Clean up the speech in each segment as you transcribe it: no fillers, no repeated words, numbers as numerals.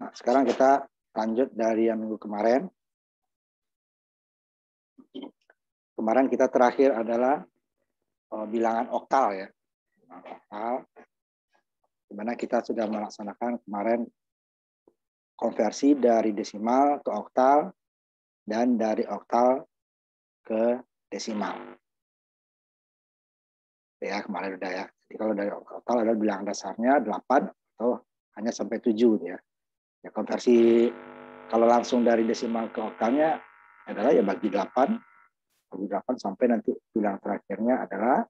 Nah, sekarang kita lanjut dari yang minggu kemarin. Kemarin kita terakhir adalah bilangan oktal ya. Oktal, di mana kita sudah melaksanakan kemarin konversi dari desimal ke oktal dan dari oktal ke desimal. Ya, kemarin udah ya. Jadi kalau dari oktal adalah bilangan dasarnya 8 atau hanya sampai 7 ya. Ya, konversi kalau langsung dari desimal ke oktalnya adalah ya bagi 8 sampai nanti bilangan terakhirnya adalah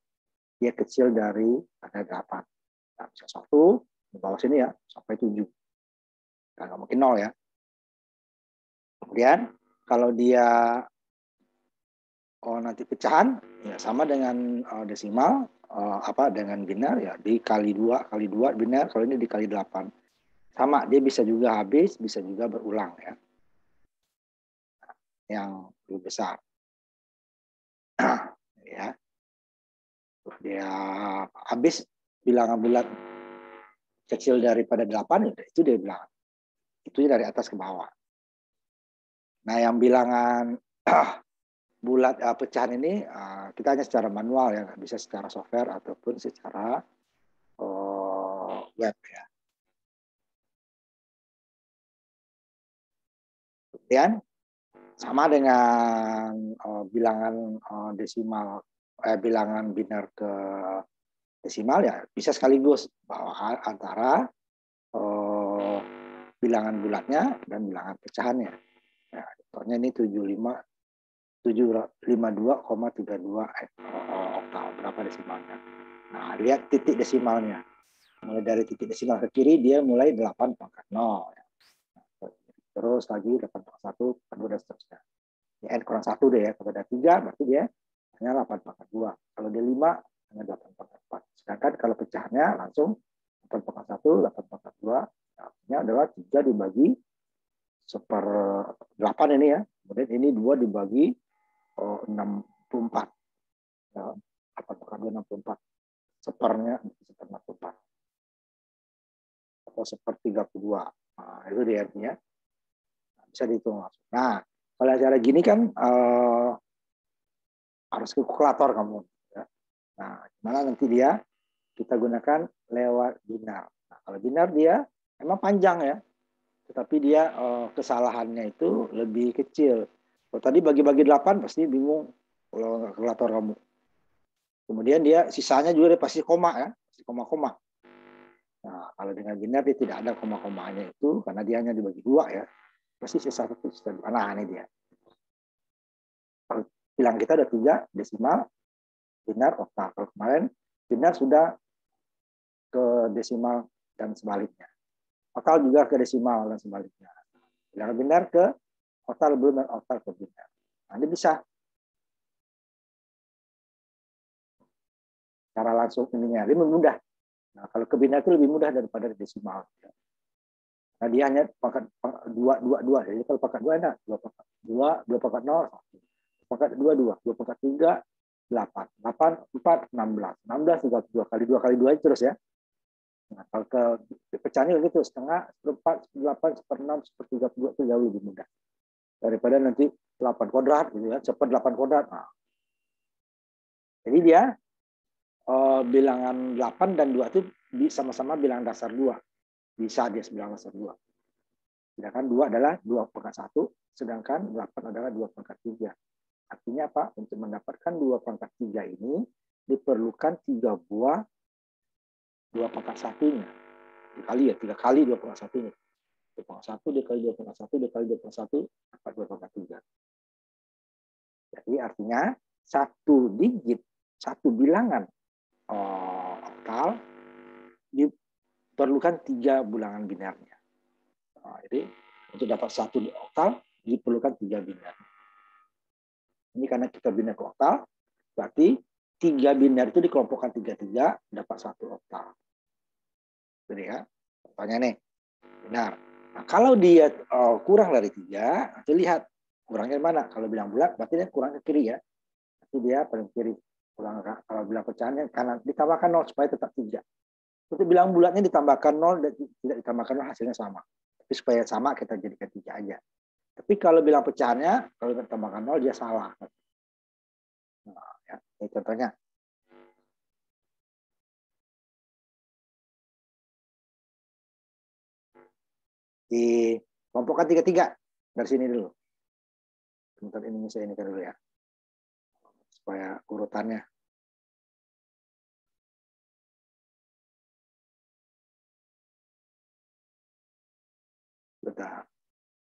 dia kecil dari ada 8. Nah, bisa 1 di bawah sini ya sampai 7. Nah, nggak mungkin 0 ya. Kemudian kalau dia nanti pecahan ya sama dengan desimal dengan binar ya dikali 2 kali 2 binar, kalau ini dikali 8. Sama, dia bisa juga habis, bisa juga berulang ya. Yang lebih besar. Ya. Dia habis bilangan bulat kecil daripada 8 itu dia bilangan. Itu dari atas ke bawah. Nah, yang bilangan bulat pecahan ini kita hanya secara manual ya, nggak bisa secara software ataupun secara web ya. Kemudian sama dengan bilangan desimal bilangan binar ke desimal ya bisa sekaligus bahwa antara bilangan bulatnya dan bilangan pecahannya. Ya, contohnya ini 752,32 oktal, berapa desimalnya. Nah, lihat titik desimalnya. Mulai dari titik desimal ke kiri, dia mulai 8 pangkat 0. Ya. Terus lagi 8,1, 2, dan seterusnya. Ya, N kurang 1 deh ya. Kalau ada 3, berarti dia hanya 8 pangkat 2. Kalau dia 5, hanya 8 pangkat 4. Sedangkan kalau pecahannya langsung 8 pangkat 1, 8 pangkat 2. Artinya adalah 3 dibagi 1/8 ini ya. Kemudian ini 2 dibagi 64. Ya, 8 pangkat 2, 64. Sepernya 1/64. Atau 1/32. Nah, itu dia artinya. Bisa dihitung langsung. Nah, kalau cara gini kan harus ke kalkulator kamu. Ya. Nah, gimana nanti dia kita gunakan lewat binar. Nah, kalau binar dia emang panjang ya, tetapi dia kesalahannya itu lebih kecil. Kalau tadi bagi-bagi 8 pasti bingung kalau nggak kalkulator kamu. Kemudian dia sisanya juga dia pasti koma ya, pasti koma-koma. Nah, kalau dengan binar dia tidak ada koma-komanya itu karena dia hanya dibagi 2 ya. Pasti sisa 1, sisa 2. Nah, ini dia. Kalau bilang kita ada 3 desimal, binar, oktal. Kalau kemarin binar sudah ke desimal dan sebaliknya. Oktal juga ke desimal dan sebaliknya. Bilangan binar ke oktal belum dan oktal ke binar. Nah, ini bisa cara langsung ininya lebih mudah. Nah, kalau ke binar itu lebih mudah daripada desimal. Nah, dia hanya pangkat 2. Jadi kalau pangkat 2 enak, 2 pangkat 2, 2 pangkat 0, 1. Pangkat 2, 2. 2 pangkat 3, 8. 8, 4, 16. 16, 32. Kali 2, kali 2 itu terus ya. Nah, kalau ke pecahnya gitu, setengah, 1/4, 1/8, 1/6, 1/32 itu jauh lebih mudah. Daripada nanti 8 kuadrat, gitu ya, 1/8 kuadrat. Nah. Jadi dia bilangan 8 dan 2 itu sama-sama bilangan dasar 2. Bisa dia bilangan dasar 2. Sedangkan 2 adalah 2 pangkat 1, sedangkan 8 adalah 2 pangkat 3. Artinya apa? Untuk mendapatkan 2 pangkat 3 ini, diperlukan 3 buah 2 pangkat 1-nya. Dikali ya, 3 kali 2 pangkat 1-nya. 2 pangkat 1, dikali 2 pangkat 1, dikali 2 pangkat 1, dapat 2 pangkat 3. Jadi artinya, satu digit, satu bilangan oktal, diperlukan 3 bilangan binarnya. Nah, jadi untuk dapat 1 oktal diperlukan 3 binar. Ini karena kita binar ke oktal, berarti 3 binar itu dikelompokkan 3-3 dapat 1 oktal. Jadi ya, contohnya nih, binar. Nah, kalau dia kurang dari 3, nanti lihat kurangnya mana. Kalau bilang bulat, berarti dia kurang ke kiri ya. Nanti dia paling kiri. Kalau bilang pecahannya kanan, ditambahkan 0 supaya tetap 3. Untuk bilang bulatnya ditambahkan 0 dan tidak ditambahkan 0 hasilnya sama. Tapi Tapi supaya sama kita jadikan 3 aja. Tapi kalau bilang pecahannya, kalau kita tambahkan 0 dia salah. Nah, ya, ini contohnya. Di kelompokkan 3-3 dari sini dulu. Bentar ini saya ini dulu ya. Supaya urutannya. Bentar.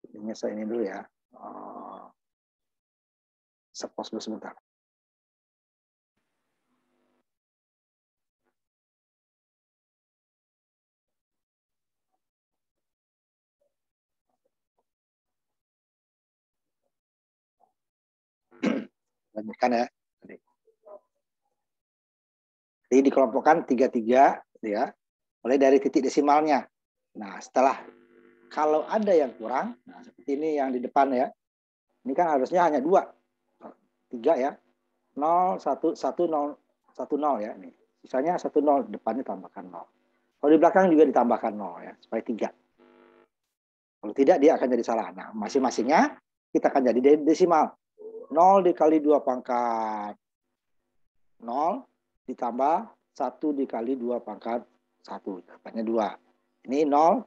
Ini saya ini dulu ya. Sepos dulu sebentar. Lanjutkan ya. Jadi dikelompokkan 3-3 ya. Mulai dari titik desimalnya. Nah, setelah kalau ada yang kurang, nah seperti ini yang di depan ya. Ini kan harusnya hanya 2. 3 ya. 0 1 1 0 1 0 ya ini. Sisanya 1 0 depannya tambahkan 0. Kalau di belakang juga ditambahkan 0 ya, supaya 3. Kalau tidak dia akan jadi salah. Nah, masing-masingnya kita akan jadi desimal. 0 dikali 2 pangkat 0 ditambah 1 dikali 2 pangkat 1. Dapatnya 2. Ini 0,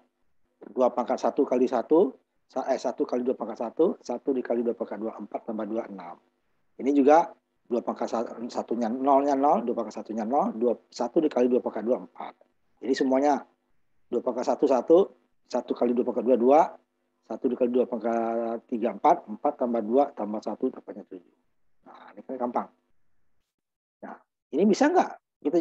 2 pangkat 1 kali 1, 1 kali 2 pangkat 1, 1 dikali 2 pangkat 2, 4 tambah 2, 6. Ini juga 2 pangkat 1-nya 0-nya 0, 2 pangkat 1-nya 0, 1 dikali 2 pangkat 2, 4. Jadi semuanya 2 pangkat 1, 1, 1 kali 2 pangkat 2, 2, 1 dikali 2 pangkat 3, 4, 4 tambah 2 tambah 1 dapatnya 7. Nah, ini kan gampang. Nah, ini bisa nggak?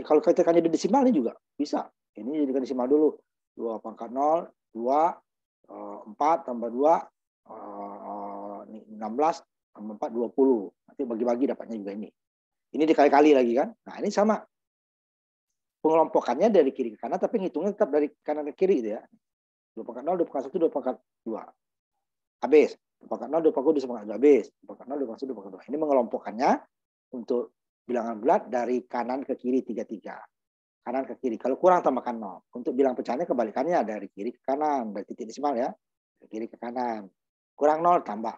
Kalau kita kan jadi desimal ini juga bisa. Ini jadikan desimal dulu. 2 pangkat 0, 2, 4 tambah 2, 16 tambah 4, 20. Nanti bagi-bagi dapatnya juga ini. Ini dikali-kali lagi kan. Nah, ini sama. Pengelompokannya dari kiri ke kanan, tapi ngitungnya tetap dari kanan ke kiri gitu ya. 2 pangkat 0, 2 pangkat 1, 2 pangkat 2. Habis. 2 pangkat 0, 2 pangkat 2, 2 pangkat 2. Habis. 2 pangkat 0, 2 pangkat 1, 2 pangkat 2. Ini mengelompokkannya untuk bilangan bulat dari kanan ke kiri 3-3. Kanan ke kiri. Kalau kurang tambahkan 0. Untuk bilang pecahannya kebalikannya dari kiri ke kanan. Dari titik desimal ya. Dari kiri ke kanan. Kurang 0 tambah.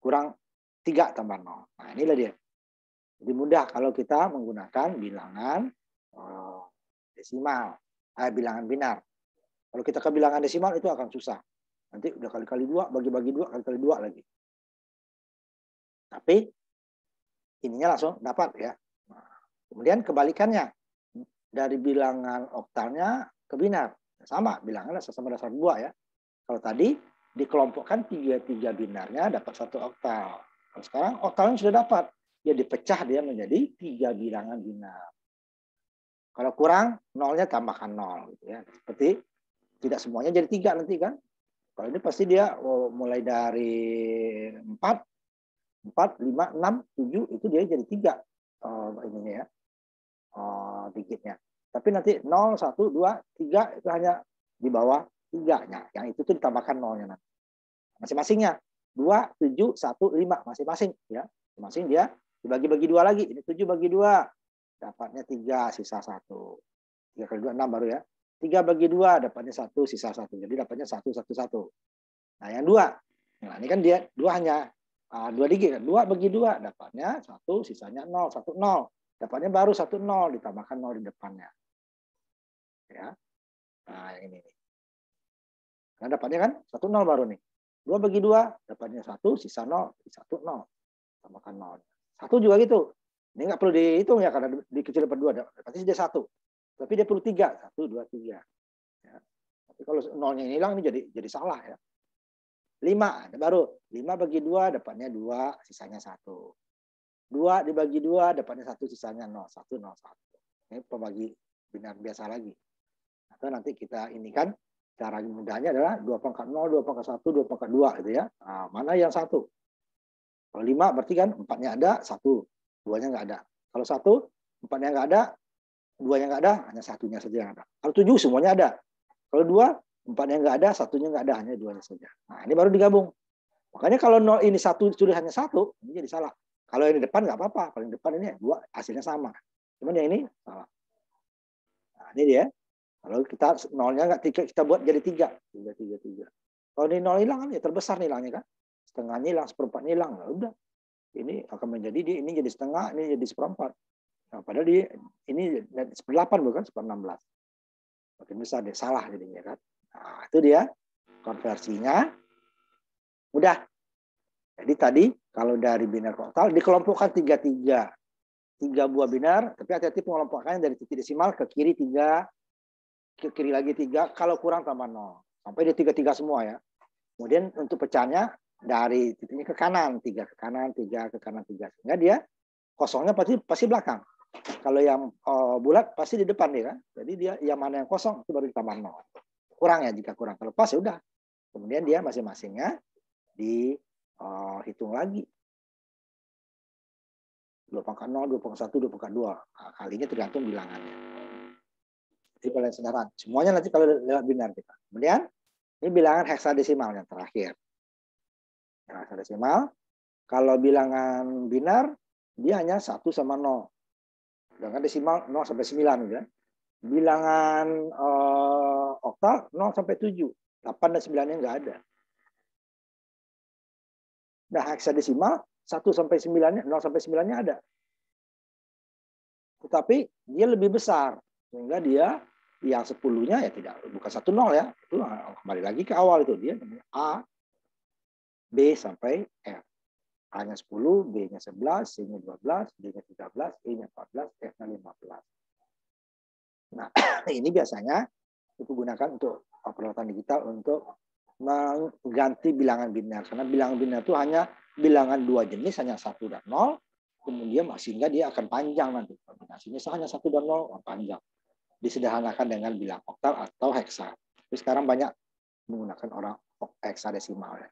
Kurang 3 tambah 0. Nah, inilah dia. Jadi mudah kalau kita menggunakan bilangan desimal. Bilangan binar. Kalau kita ke bilangan desimal itu akan susah. Nanti udah kali-kali 2, bagi-bagi 2, kali-kali 2 lagi. Tapi ininya langsung dapat ya. Nah, kemudian kebalikannya. Dari bilangan oktalnya ke binar. Sama, bilangannya sama dasar 2 ya. Kalau tadi dikelompokkan 3 binarnya dapat 1 oktal. Kalau sekarang oktalnya sudah dapat. Ya dipecah dia menjadi 3 bilangan binar. Kalau kurang, 0-nya tambahkan 0. Gitu ya. Seperti tidak semuanya jadi 3 nanti kan. Kalau ini pasti dia mulai dari 4, 5, 6, 7, itu dia jadi 3. Ininya ya. Digitnya. Tapi nanti 0, 1, 2, 3 itu hanya di bawah 3-nya. Yang itu tuh ditambahkan 0-nya nanti. Masing-masingnya 2, 7, 1, 5 masing-masing ya. Masing-masing dia dibagi-bagi 2 lagi. Ini 7 bagi 2 dapatnya 3 sisa 1. 3 kali 2 6 baru ya. 3 bagi 2 dapatnya 1 sisa 1. Jadi dapatnya 1 1 1. Nah, yang 2. Nah, ini kan dia 2 hanya 2 digit kan. 2 bagi 2 dapatnya 1 sisanya 0 1 0. Dapatnya baru 1 0 ditambahkan 0 di depannya. Ya. Nah, yang ini nih. Nah, dapatnya kan 1 0 baru nih. 2 bagi 2 dapatnya 1 sisa 0 1 0. Tambahkan 0. 1 juga gitu. Ini nggak perlu dihitung ya karena dikecil dapat 2. Pasti dia 1. Tapi dia perlu 3. 1 2 3. Ya. Tapi kalau 0-nya hilang ini jadi salah ya. 5 baru 5 bagi 2 dapatnya 2 sisanya 1. 2 dibagi 2 dapatnya 1 sisanya 0 1 0 1. Ini pembagi binar biasa lagi. Atau nanti kita ini kan cara mudahnya adalah 2 pangkat 0, 2 pangkat 1, 2 pangkat 2 gitu ya. Nah, mana yang 1? Kalau 5 berarti kan 4-nya ada, 1, 2-nya nggak ada. Kalau 1, 4-nya nggak ada, 2-nya nggak ada, hanya 1-nya saja yang ada. Kalau 7 semuanya ada. Kalau 2, 4-nya nggak ada, 1-nya nggak ada, hanya 2-nya saja. Nah, ini baru digabung. Makanya kalau 0 ini 1 sudah hanya 1, ini jadi salah. Kalau yang di depan nggak apa-apa. Kalau yang di depan ini 2 hasilnya sama. Cuman yang ini salah. Nah, ini dia. Kalau kita nolnya nggak tiga, kita buat jadi 3. 3, 3, 3. Kalau ini nol hilang kan ya terbesar nilainya kan. Setengahnya hilang, seperempatnya hilang. Nah, udah. Ini akan menjadi ini jadi setengah, ini jadi seperempat. Nah, padahal ini 1/8 bukan 1/16. Makin besar dia salah jadinya kan. Nah, itu dia konversinya. Mudah. Jadi tadi kalau dari biner ke oktal dikelompokkan 3 buah biner, tapi hati-hati pengelompokannya dari titik desimal ke kiri 3, ke kiri lagi 3, kalau kurang tambah 0. Sampai di 3 semua ya. Kemudian untuk pecahnya dari titiknya ke kanan, 3 ke kanan, 3 ke kanan, 3. Sehingga dia kosongnya pasti belakang. Kalau yang bulat pasti di depan dia kan. Jadi dia yang mana yang kosong itu baru ditambah 0. Kurang ya, jika kurang. Kalau pas ya udah. Kemudian dia masing-masingnya dihitung lagi. 2/0, 2/1, 2/2. Nah, kalinya tergantung bilangannya. Jadi paling sederhana. Semuanya nanti kalau lewat binar kita. Kemudian ini bilangan heksadesimal yang terakhir. Yang heksadesimal, kalau bilangan binar dia hanya 1 sama 0. Bilangan desimal 0 sampai 9 ya. Bilangan oktal 0 sampai 7. 8 dan 9-nya enggak ada. Nah, heksadesimal 1 sampai 9-nya, 0 sampai 9-nya ada. Tetapi dia lebih besar. Sehingga dia yang 10-nya ya bukan 1 0 ya. Itu kembali lagi ke awal itu dia namanya A, B sampai F. A-nya 10, B-nya 11, C-nya 12, D-nya 13, E-nya 14, F-nya 15. Nah, ini biasanya itu gunakan untuk peralatan digital untuk mengganti bilangan biner. Karena bilangan biner itu hanya bilangan 2 jenis, hanya 1 dan 0. Kemudian sehingga dia akan panjang nanti. Kombinasinya hanya 1 dan 0, panjang. Disederhanakan dengan bilang oktal atau heksa. Tapi sekarang banyak menggunakan orang heksadesimal.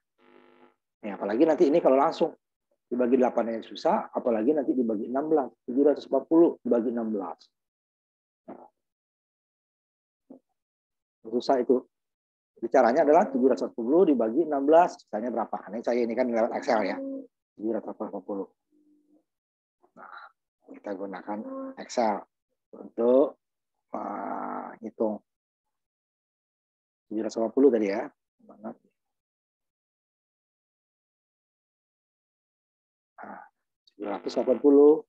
Ya, apalagi nanti ini kalau langsung dibagi 8 yang susah, apalagi nanti dibagi 16. 740 dibagi 16. Nah, susah itu. Bicaranya adalah 740 dibagi 16, sisanya berapa? Ini saya ini kan lewat Excel ya. 740. Nah, kita gunakan Excel untuk hitung 780 tadi ya. Nah, 780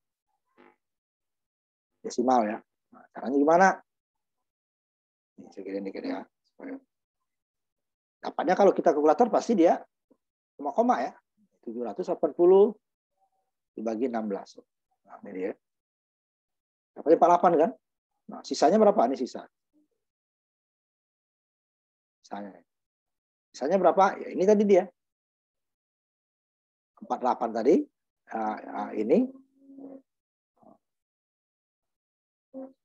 desimal ya. Nah, caranya gimana? Ini sedikit ya. Dapatnya kalau kita kalkulator pasti dia koma-koma ya. 780 dibagi 16. Nah, ini dia. Dapatnya 48 kan? Nah, sisanya berapa? Ini sisa. Sisanya berapa? Ya, ini tadi dia. 48 tadi. Ini.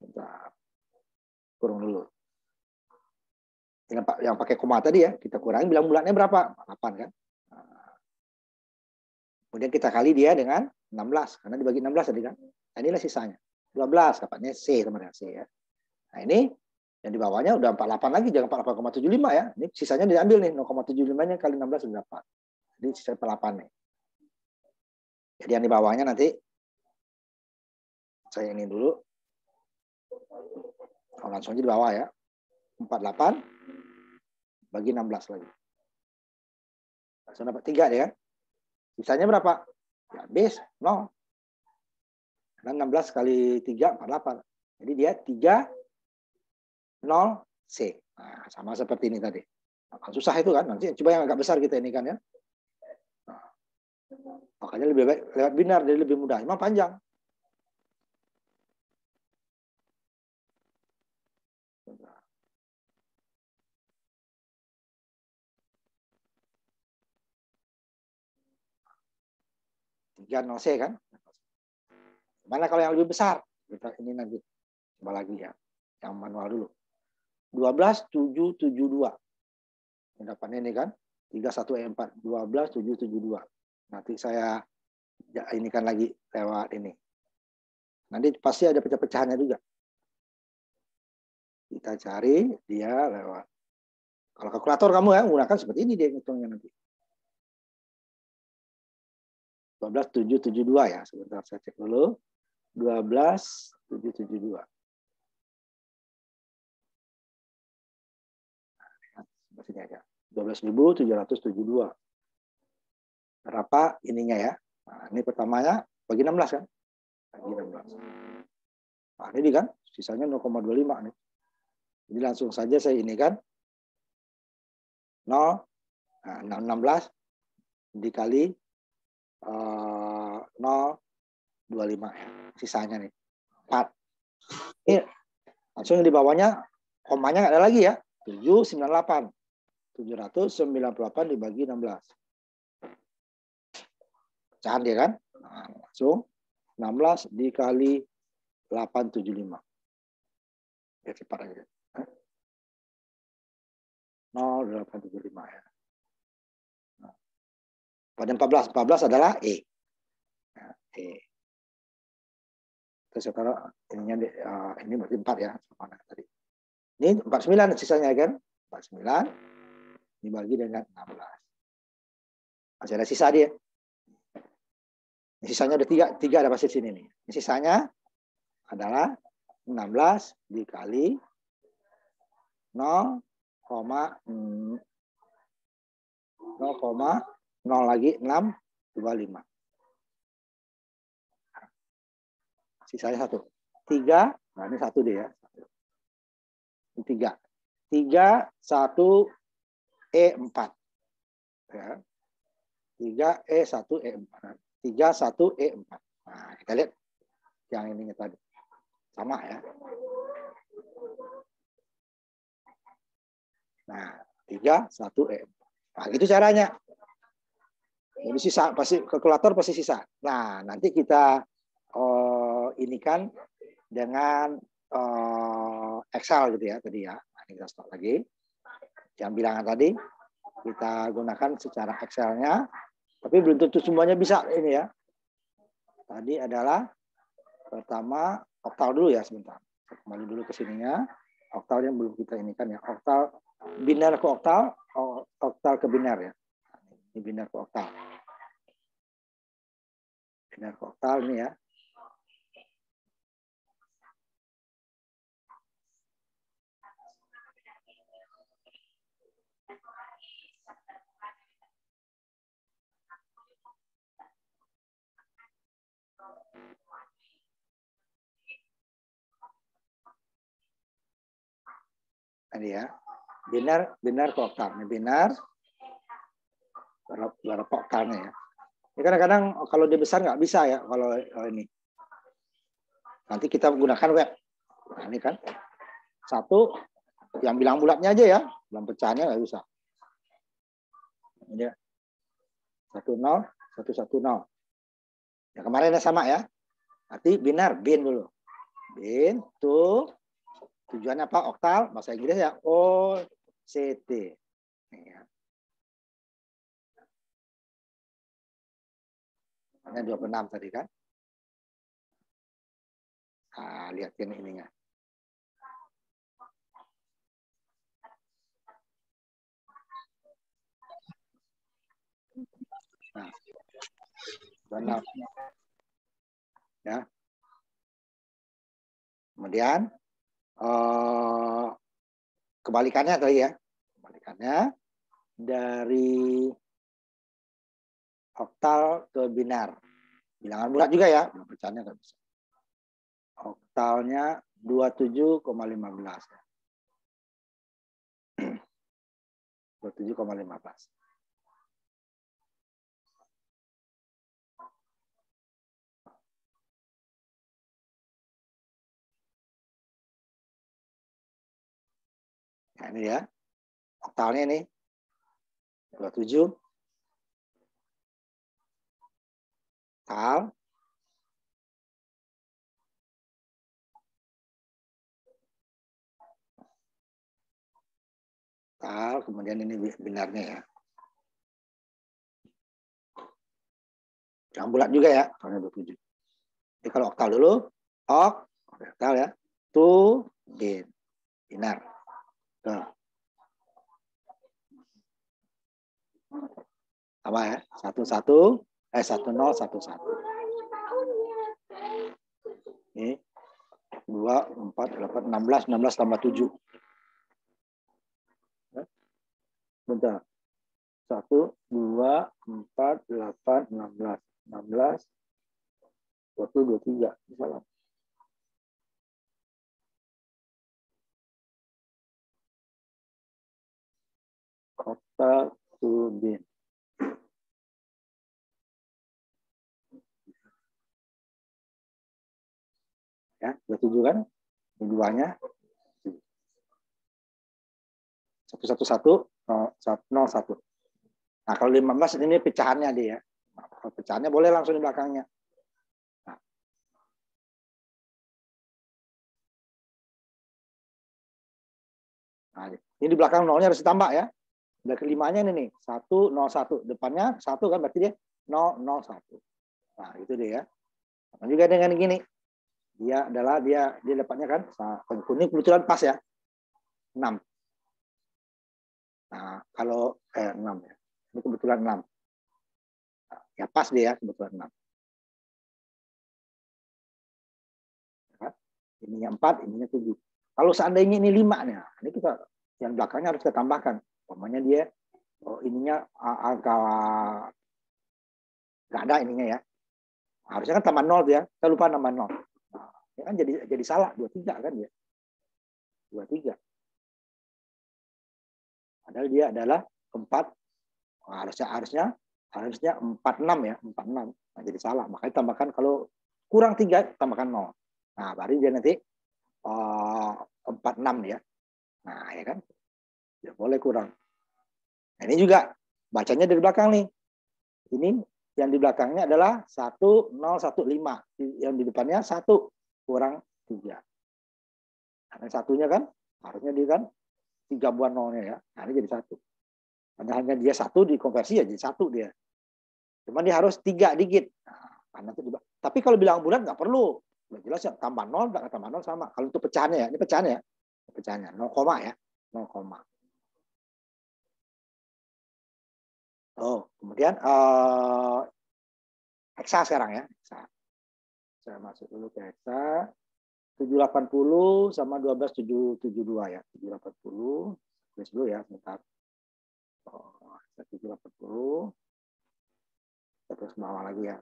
Bentar. Kurung dulu. Yang pakai koma tadi ya, kita kurangi bilang bulannya berapa? 8 kan? Nah, kemudian kita kali dia dengan 16. Karena dibagi 16 tadi kan. Nah, inilah sisanya. 12. Dapatnya C sama dengan C ya. Nah, ini yang di bawahnya udah 48 lagi, jangan 48,75 ya. Ini sisanya diambil nih, 0,75-nya kali 16 sudah dapat. Jadi sisa 48 nih. Jadi yang di bawahnya nanti saya ini dulu. Langsung aja di bawah ya. 48 bagi 16 lagi. Langsung dapat 3 deh kan. Sisanya berapa? Ya, base 0. Dan 16 kali 3, 48. Jadi dia 3, 0, C. Nah, sama seperti ini tadi. Nah, susah itu kan. Nanti coba yang agak besar kita ini kan ya. Nah, makanya lebih baik lewat binar, jadi lebih mudah. Memang panjang. Tiga 0 C kan. Mana kalau yang lebih besar? Kita ini nanti coba lagi ya. Yang manual dulu. 12,772. Dapatnya ini kan 31E4 12,772. Nanti saya ini kan lagi lewat ini. Nanti pasti ada pecah-pecahannya juga. Kita cari dia lewat. Kalau kalkulator kamu ya menggunakan seperti ini dia hitungnya nanti. 12,772 ya. Sebentar saya cek dulu. 12,772. sini aja. 12.772. Berapa ininya ya? Nah, ini pertamanya bagi 16 kan? Bagi 16. Nah, ini kan sisanya 0,25 nih. Jadi langsung saja saya ini kan 0, nah, 16 dikali 0,25 ya. Sisanya nih 4. Ini langsung di bawahnya komanya nggak ada lagi ya. 798. 798 dibagi 16. Pecahan dia kan? Nah, langsung 16 dikali 875. Ya cepat aja. 0,875 ya. Nah, pada 14 adalah E. Nah, E. Terus sekarang ininya ini berarti 4 ya. Mana tadi? Ini 49 sisanya kan? 49 dibagi dengan 16. Masih ada sisa dia. Sisanya ada 3 ada pasti sini nih. Sisanya adalah 16 dikali 0,0 lagi 625. Sisanya 1. 3, nah ini 1 deh ya. 3. 3, 1, E4. Ya. 3, E1, E4. 3, 1, E4. Nah, kita lihat yang ininya tadi. Sama ya. Nah, 3, 1, E4. Nah, gitu caranya. Jadi sisa, pasti kalkulator pasti sisa. Nah, nanti kita ini kan dengan Excel gitu ya tadi ya. Nah, ini kita stop lagi. Yang bilangan tadi kita gunakan secara Excel-nya, tapi belum tentu semuanya bisa ini ya. Tadi adalah pertama oktal dulu ya sebentar. Kembali dulu ke sininya. Oktal yang belum kita ini kan ya. Oktal biner ke oktal, oktal ke biner ya. Ini biner ke oktal. Biner ke oktal ini ya. Ini ya. Binar ke oktal. Ini binar berapa oktalnya ya. Ini kadang-kadang kalau dia besar nggak bisa ya kalau ini. Nanti kita gunakan web. Nah, ini kan 1 yang bilang bulatnya aja ya. Bilang pecahannya nggak bisa. Ini dia. 10, 110. Ya kemarinnya sama ya. Nanti binar, bin dulu. Bin, tuh. Tujuannya apa? Oktal, bahasa Inggris ya. OCT. Ya. Hanya 26 tadi kan. Nah, lihatin ininya. Nah, 26. Ya. Kemudian kebalikannya tadi ya. Kebalikannya dari oktal ke binar. Bilangan bulat juga ya. Bilang pecahannya nggak bisa. Oktalnya 27,15. 27,15. Nah, ini ya. Oktalnya ini 27. Oktal. Oktal. Kemudian ini binarnya ya. Yang bulat juga ya. Oktalnya 27. Jadi kalau oktal dulu. Oktal ya. Tu, bin. Binar. Tuh. Apa ya? 11, 10, 11. Ini 2, 4, 8, 16 tambah 7. Bentar. 1, 2, 4, 8, 16. 16, 20, 23. Salah. Kota Turbin. Ya, 27 kan? Duanya 111 01. Nah, kalau 15 ini pecahannya dia. Nah, kalau pecahannya boleh langsung di belakangnya. Nah, ini di belakang nolnya harus ditambah ya. Dari kelimanya ini nih, 101. Depannya 1 kan berarti dia 001. Nah, itu dia ya. Nah, juga dengan gini. Dia dapatnya kan kuning kebetulan pas ya. 6. Nah, kalau 6 ya. Ini kebetulan 6. Nah, ya pas dia ya, kebetulan 6. Nah, ininya 4, ininya 7. Kalau seandainya ini 5 nih, ini kita yang belakangnya harus kita tambahkan. Umpamanya dia ininya agak nggak ada ininya ya. Harusnya kan tambah 0 ya. Kita lupa tambah 0. Nah, ya kan jadi salah 23 kan dia. 23. Padahal dia adalah 4. Harusnya 46 ya, 46. Nah, jadi salah. Makanya tambahkan kalau kurang 3 tambahkan 0. Nah, baru dia nanti 46 ya. Nah, ya kan? Ya boleh kurang. Nah, ini juga bacanya dari belakang nih. Ini yang di belakangnya adalah 1015. Yang di depannya 1 kurang 3. Karena satunya kan harusnya dia kan 3 buah nolnya ya. Nah, ini jadi 1. Hanya dia 1 dikonversi ya jadi 1 dia. Cuman dia harus 3 digit. Nah, karena itu juga. Tapi kalau bilang bulat nggak perlu. Udah jelas ya tambah 0 nggak tambah 0 sama. Kalau untuk pecahannya ya, ini pecahannya ya. Pecahannya 0, ya. 0, oh, kemudian hexa sekarang ya. Hexa. Saya masuk dulu ke hexa. 780 sama 12772 ya. 780. Tulis dulu ya, sebentar. 780. Terus ke bawah lagi ya.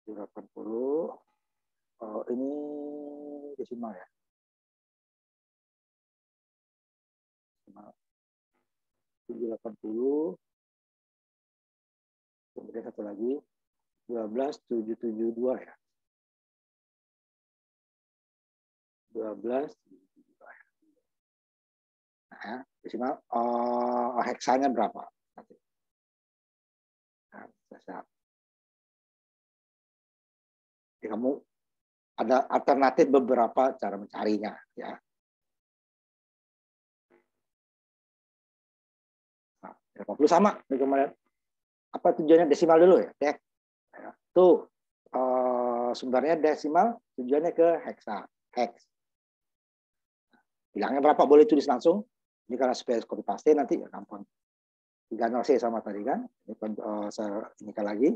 780. Oh, ini desimal ya. 780. Kemudian satu lagi 12772 ya. 12772 ya. Nah, desimal heksanya berapa? Nah, jadi kamu ada alternatif beberapa cara mencarinya ya. Nah, 80 sama nih kemarin. Apa tujuannya desimal dulu ya? Tuh sumbernya desimal, tujuannya ke hexa. Hex. Bilangnya berapa boleh tulis langsung. Ini karena supaya copy paste nanti ya gampang. 30C sama tadi kan. Ini kan lagi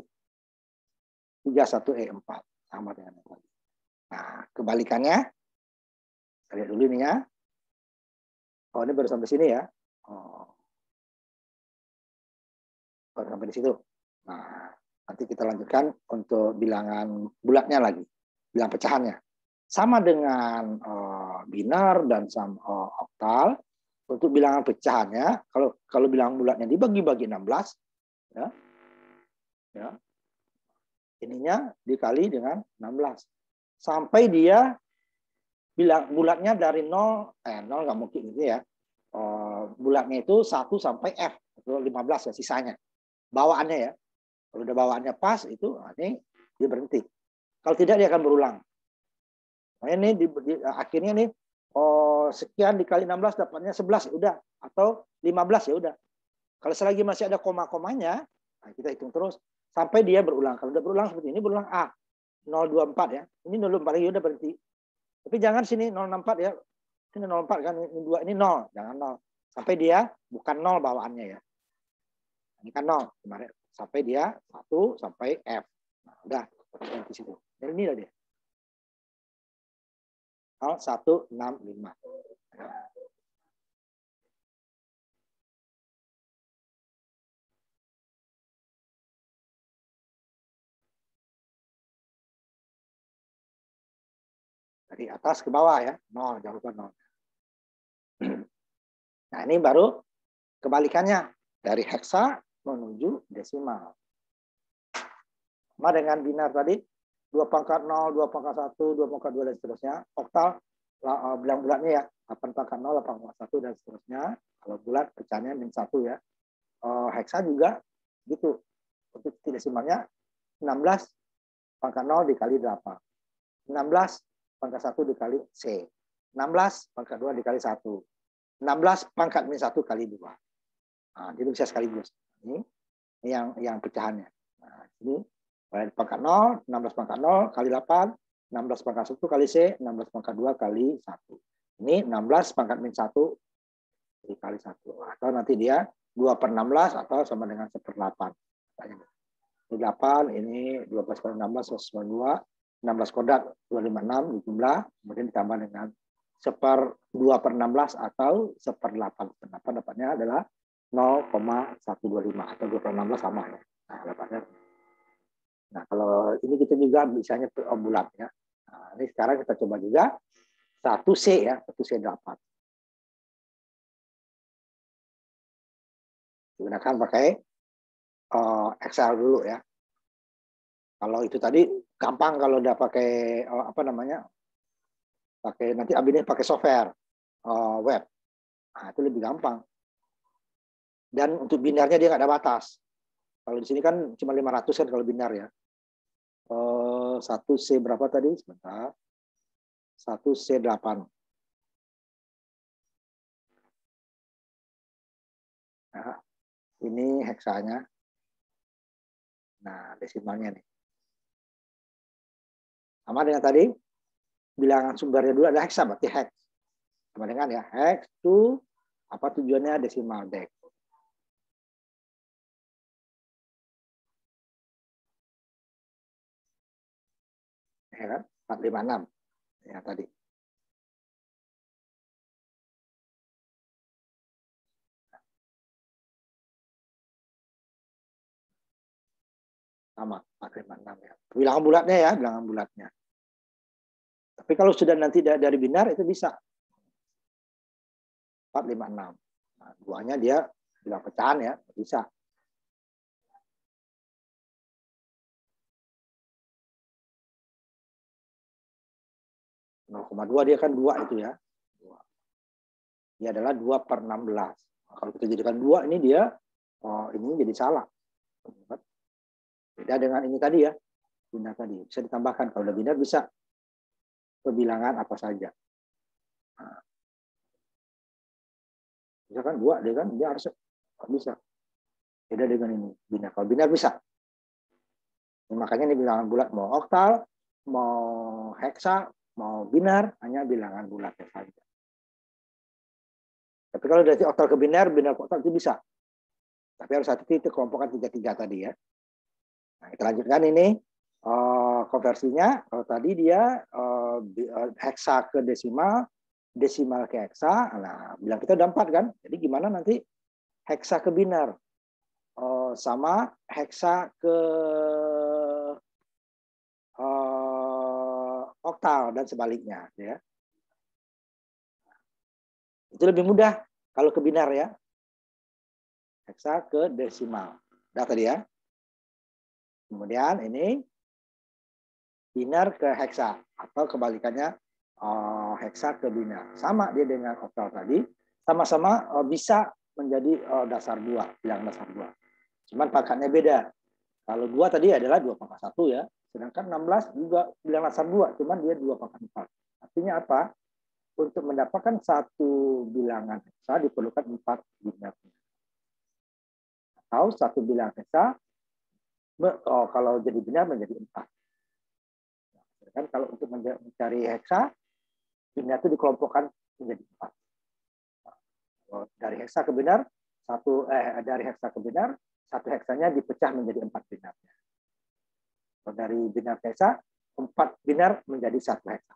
31E4 sama dengan yang tadi. Nah, kebalikannya kita lihat dulu ini ya. Oh, ini baru sampai sini ya. Oh. Baru sampai di situ. Nah, nanti kita lanjutkan untuk bilangan bulatnya lagi. Bilang pecahannya. Sama dengan binar dan sama oktal. Untuk bilangan pecahannya, kalau bilangan bulatnya dibagi-bagi 16, ya, ininya dikali dengan 16. Sampai dia bilang bulatnya dari 0 nggak mungkin gitu ya. Bulatnya itu 1 sampai F, atau 15 ya sisanya. Bawaannya ya. Kalau udah bawaannya pas itu ini dia berhenti. Kalau tidak dia akan berulang. Nah, ini akhirnya nih sekian dikali 16 dapatnya 11 ya udah, atau 15 ya udah. Kalau selagi masih ada koma-komanya, nah kita hitung terus sampai dia berulang. Kalau udah berulang seperti ini berulang 024 ya. Ini 024 lagi udah berhenti. Tapi jangan sini 064 ya. Ini 04 kan, ini 2, ini 0, jangan 0. Sampai dia bukan 0 bawaannya ya. Ini kan 0 kemarin sampai dia 1 sampai F. Nah, udah di situ. Jadi ini lah dia. 0165. Dari atas ke bawah ya, 0, jangan lupa 0. Nah, ini baru kebalikannya dari heksa menuju desimal. Sama dengan binar tadi, 2 pangkat 0, 2 pangkat 1, 2 pangkat 2, dan seterusnya. Oktal, bilang bulatnya ya, 8 pangkat 0, 8 pangkat 1, dan seterusnya. Kalau bulat, pecahnya min 1 ya. Heksa juga gitu. Untuk desimalnya, 16 pangkat 0 dikali 8. 16 pangkat 1 dikali C. 16 pangkat 2 dikali 1. 16 pangkat min 1 kali 2. Nah, jadi bisa sekaligus. Ini yang pecahannya. Nah, ini pangkat 0, 16 pangkat 0 kali 8, 16 pangkat 1 kali C, 16 pangkat 2 kali 1. Ini 16 pangkat min 1 dikali 1. Atau nanti dia 2/16 atau sama dengan 1/8. Ini 8, ini 12 per 16, 192. 16 kodrat 256 dijumlah, kemudian ditambah dengan 1/2/16 atau 1/8. Kenapa dapatnya adalah 0,125 atau 2/16 sama ya. Nah, dapatnya. Nah, kalau ini kita juga bisanya bulat ya. Nah, ini sekarang kita coba juga 1C ya, 1C8. Gunakan pakai Excel dulu ya. Kalau itu tadi gampang kalau udah pakai apa namanya? Pakai nanti abis ini pakai software web. Nah, itu lebih gampang. Dan untuk binarnya dia nggak ada batas. Kalau di sini kan cuma 500 kan kalau binar ya. 1C berapa tadi? Sebentar. 1C8. Nah, ini heksanya. Nah, desimalnya nih. Sama dengan tadi, bilangan sumbernya dulu ada heksa, berarti hex. Sama dengan ya, hex to, apa tujuannya desimal deck. Ya kan? 456. Ya tadi. Sama, 456 ya. Bilangan bulatnya ya, bilangan bulatnya. Tapi kalau sudah nanti dari binar itu bisa 456. Nah, duanya dia bilang pecahan ya, bisa. (0,2) dia kan 2 itu ya. Dia adalah 2/16. Nah, kalau kita jadikan 2 ini dia ini jadi salah. Beda dengan ini tadi ya. Binar tadi. Bisa ditambahkan. Kalau udah binar bisa perbilangan apa saja. Nah, misalkan 2 dia harus bisa. Beda dengan ini. Binar. Kalau binar bisa. Makanya ini bilangan bulat, mau oktal, mau heksa, mau binar, hanya bilangan bulatnya saja. Tapi kalau dari oktal ke binar ke oktal itu bisa. Tapi harus hati-hati kelompokan 3-3 tadi ya. Nah, kita lanjutkan ini konversinya. Kalau tadi dia heksa ke desimal, desimal ke heksa. Nah, bilang kita udah 4 kan. Jadi gimana nanti heksa ke binar? Sama heksa ke oktal dan sebaliknya ya. Itu lebih mudah kalau ke binar ya. Heksa ke desimal. Udah tadi ya. Kemudian ini binar ke heksa atau kebalikannya heksa ke binar. Sama dia dengan oktal tadi, sama-sama bisa menjadi dasar 2, bilangan dasar 2. Cuman pangkatnya beda. Kalau 2 tadi adalah 2/1 ya. Sedangkan 16 juga bilangan dasar 2, cuman dia 2/4. Artinya apa? Untuk mendapatkan satu bilangan heksa diperlukan 4 binar. Atau satu bilangan heksa kalau jadi binar menjadi 4. Sedangkan kalau untuk mencari heksa, binar itu dikelompokkan menjadi 4. Dari heksa ke binar, dari heksa ke binar, satu heksanya dipecah menjadi 4 binarnya. Dari binar ke heksa, 4 binar menjadi 1 heksa.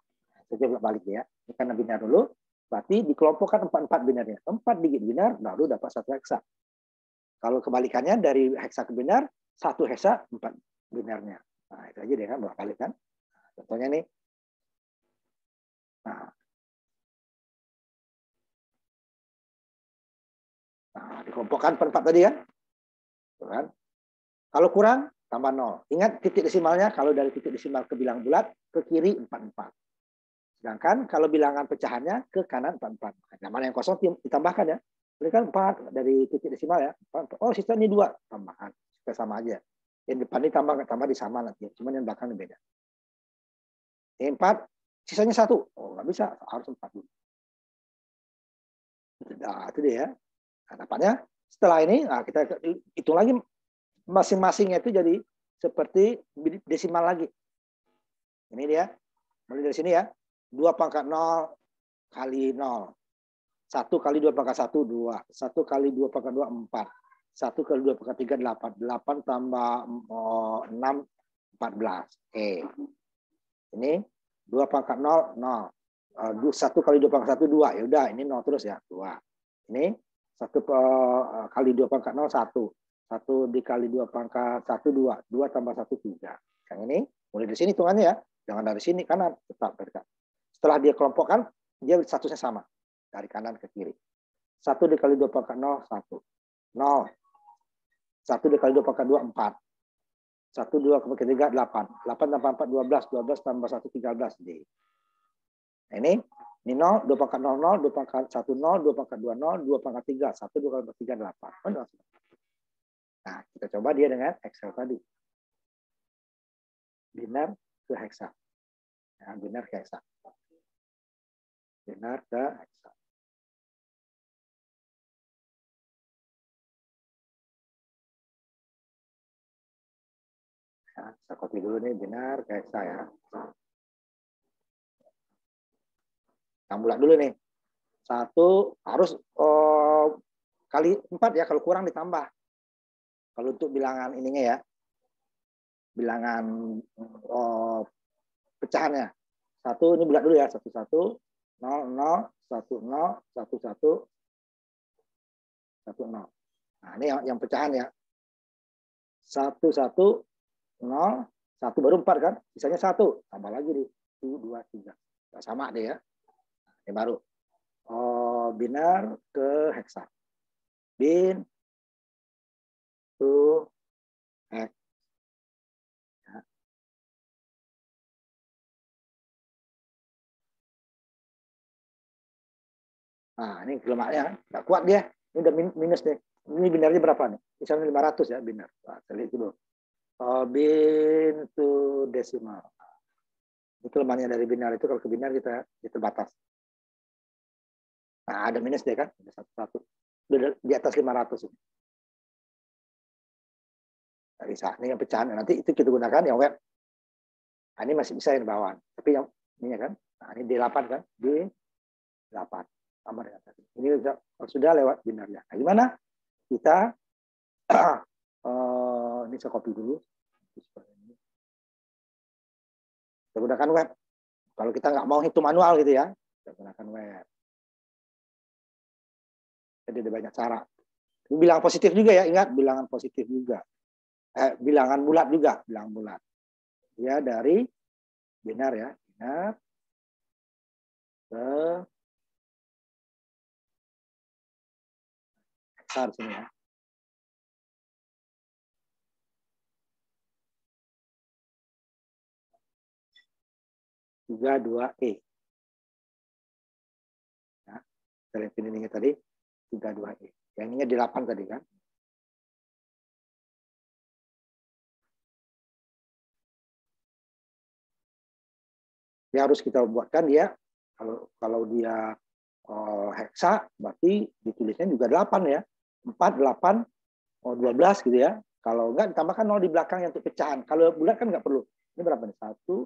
Saya coba balik ya. Ini karena binar dulu, berarti dikelompokkan 4 binarnya. 4 digit binar, baru dapat 1 heksa. Kalau kebalikannya dari heksa ke binar, 1 heksa 4 binarnya. Nah, itu aja deh kan, bolak-balik kan. Contohnya nih, Nah, dikelompokkan per 4 tadi kan? Kan? Kalau kurang, tambah 0. Ingat titik desimalnya, kalau dari titik desimal ke bilang bulat, ke kiri 44. Sedangkan kalau bilangan pecahannya ke kanan 44. Nah, mana yang kosong ditambahkan ya. Ini kan 4 dari titik desimal ya. Oh, sisa ini 2. Tambahan. Supaya sama aja. Yang depan ini tambah di sama nanti. Cuman yang belakang ini beda. Yang 4, sisanya 1. Oh, nggak bisa. Harus 4 dulu. Nah, itu dia. Nah, dapatnya setelah ini, nah kita hitung lagi masing-masingnya itu jadi seperti desimal lagi. Ini dia. Mulai dari sini ya. 2 pangkat 0 kali 0. 1 kali 2 pangkat 1, 2. 1 kali 2 pangkat 2, 4. 1 kali 2 pangkat 3, 8. 8 tambah 6, 14. Oke. Ini 2 pangkat 0, 0. 1 kali 2 pangkat 1, 2. Ya udah, ini 0 terus ya. 2. Ini 1 kali 2 pangkat 0, 1. 1 dikali 2 pangkat 1, 2. 2 tambah 1, 3. Yang ini, mulai dari sini hitungannya ya. Jangan dari sini kanan, tetap dekat. Setelah dia kelompokkan, dia statusnya sama. Dari kanan ke kiri. 1 dikali 2 pangkat 0, 1. 0. 1 dikali 2 pangkat 2, 4. 1, 2 pangkat 3, 8. 8 tambah 4, 12. 12 tambah 1, 13. D. Nah, ini 0, 2 pangkat 0, 0, 2 pangkat 1, 0, 2 pangkat 2, 0, 2 pangkat 3, 1, 2 pangkat 3, 8. Nah, kita coba dia dengan Excel tadi. Binar ke heksa. Nah, binar ke heksa. Binar ke heksa. Nah, saya copy dulu nih, binar ke heksa ya. Nah, bulat dulu nih. 1 harus kali 4 ya, kalau kurang ditambah. Kalau untuk bilangan ininya ya, bilangan pecahannya. 1 ini bulat dulu ya, 1, 1, 0, 0, 1, 0, 1, 1, 1, 0. Nah, ini yang pecahan ya. 1, 1, 0, 1 baru 4 kan? Sisanya 1. Tambah lagi nih. 1, 2, 3. Nah, sama deh ya. Ini baru. Binar ke heksa. Bin to hex. Ya. Nah, ini kelemahannya. Nggak kuat dia. Ini udah minus deh. Ini binarnya berapa nih? Misalnya 500 ya binar. Nah, kita lihat dulu. Bin to desimal. Ini kelemahannya dari binar itu, kalau ke binar kita terbatas. Nah, ada minus deh kan? Ada 1, 1. Udah di atas 500 ini. Nggak bisa. Ini yang pecahan. Nanti itu kita gunakan yang web. Nah, ini masih bisa yang bawah. Tapi yang ini kan. Nah, ini D8 kan? D8. Sama dengan tadi. Ini sudah lewat binarnya. Nah, gimana? Kita ini saya copy dulu. Kita gunakan web. Kalau kita nggak mau hitung manual gitu ya, kita gunakan web. Jadi ada banyak cara. Bilangan positif juga ya, ingat bilangan positif juga. Bilangan bulat juga, bilangan bulat. Ya dari binar ya, binar ke besar sini ya. 32E. Nah, dari ini tadi 32E. Yang ini 8 tadi kan. Ya harus kita buatkan dia, kalau dia heksa berarti ditulisnya juga 8 ya. 4, 8, 12 gitu ya. Kalau enggak ditambahkan 0 di belakang yang untuk pecahan. Kalau bulat kan nggak perlu. Ini berapa nih? 1,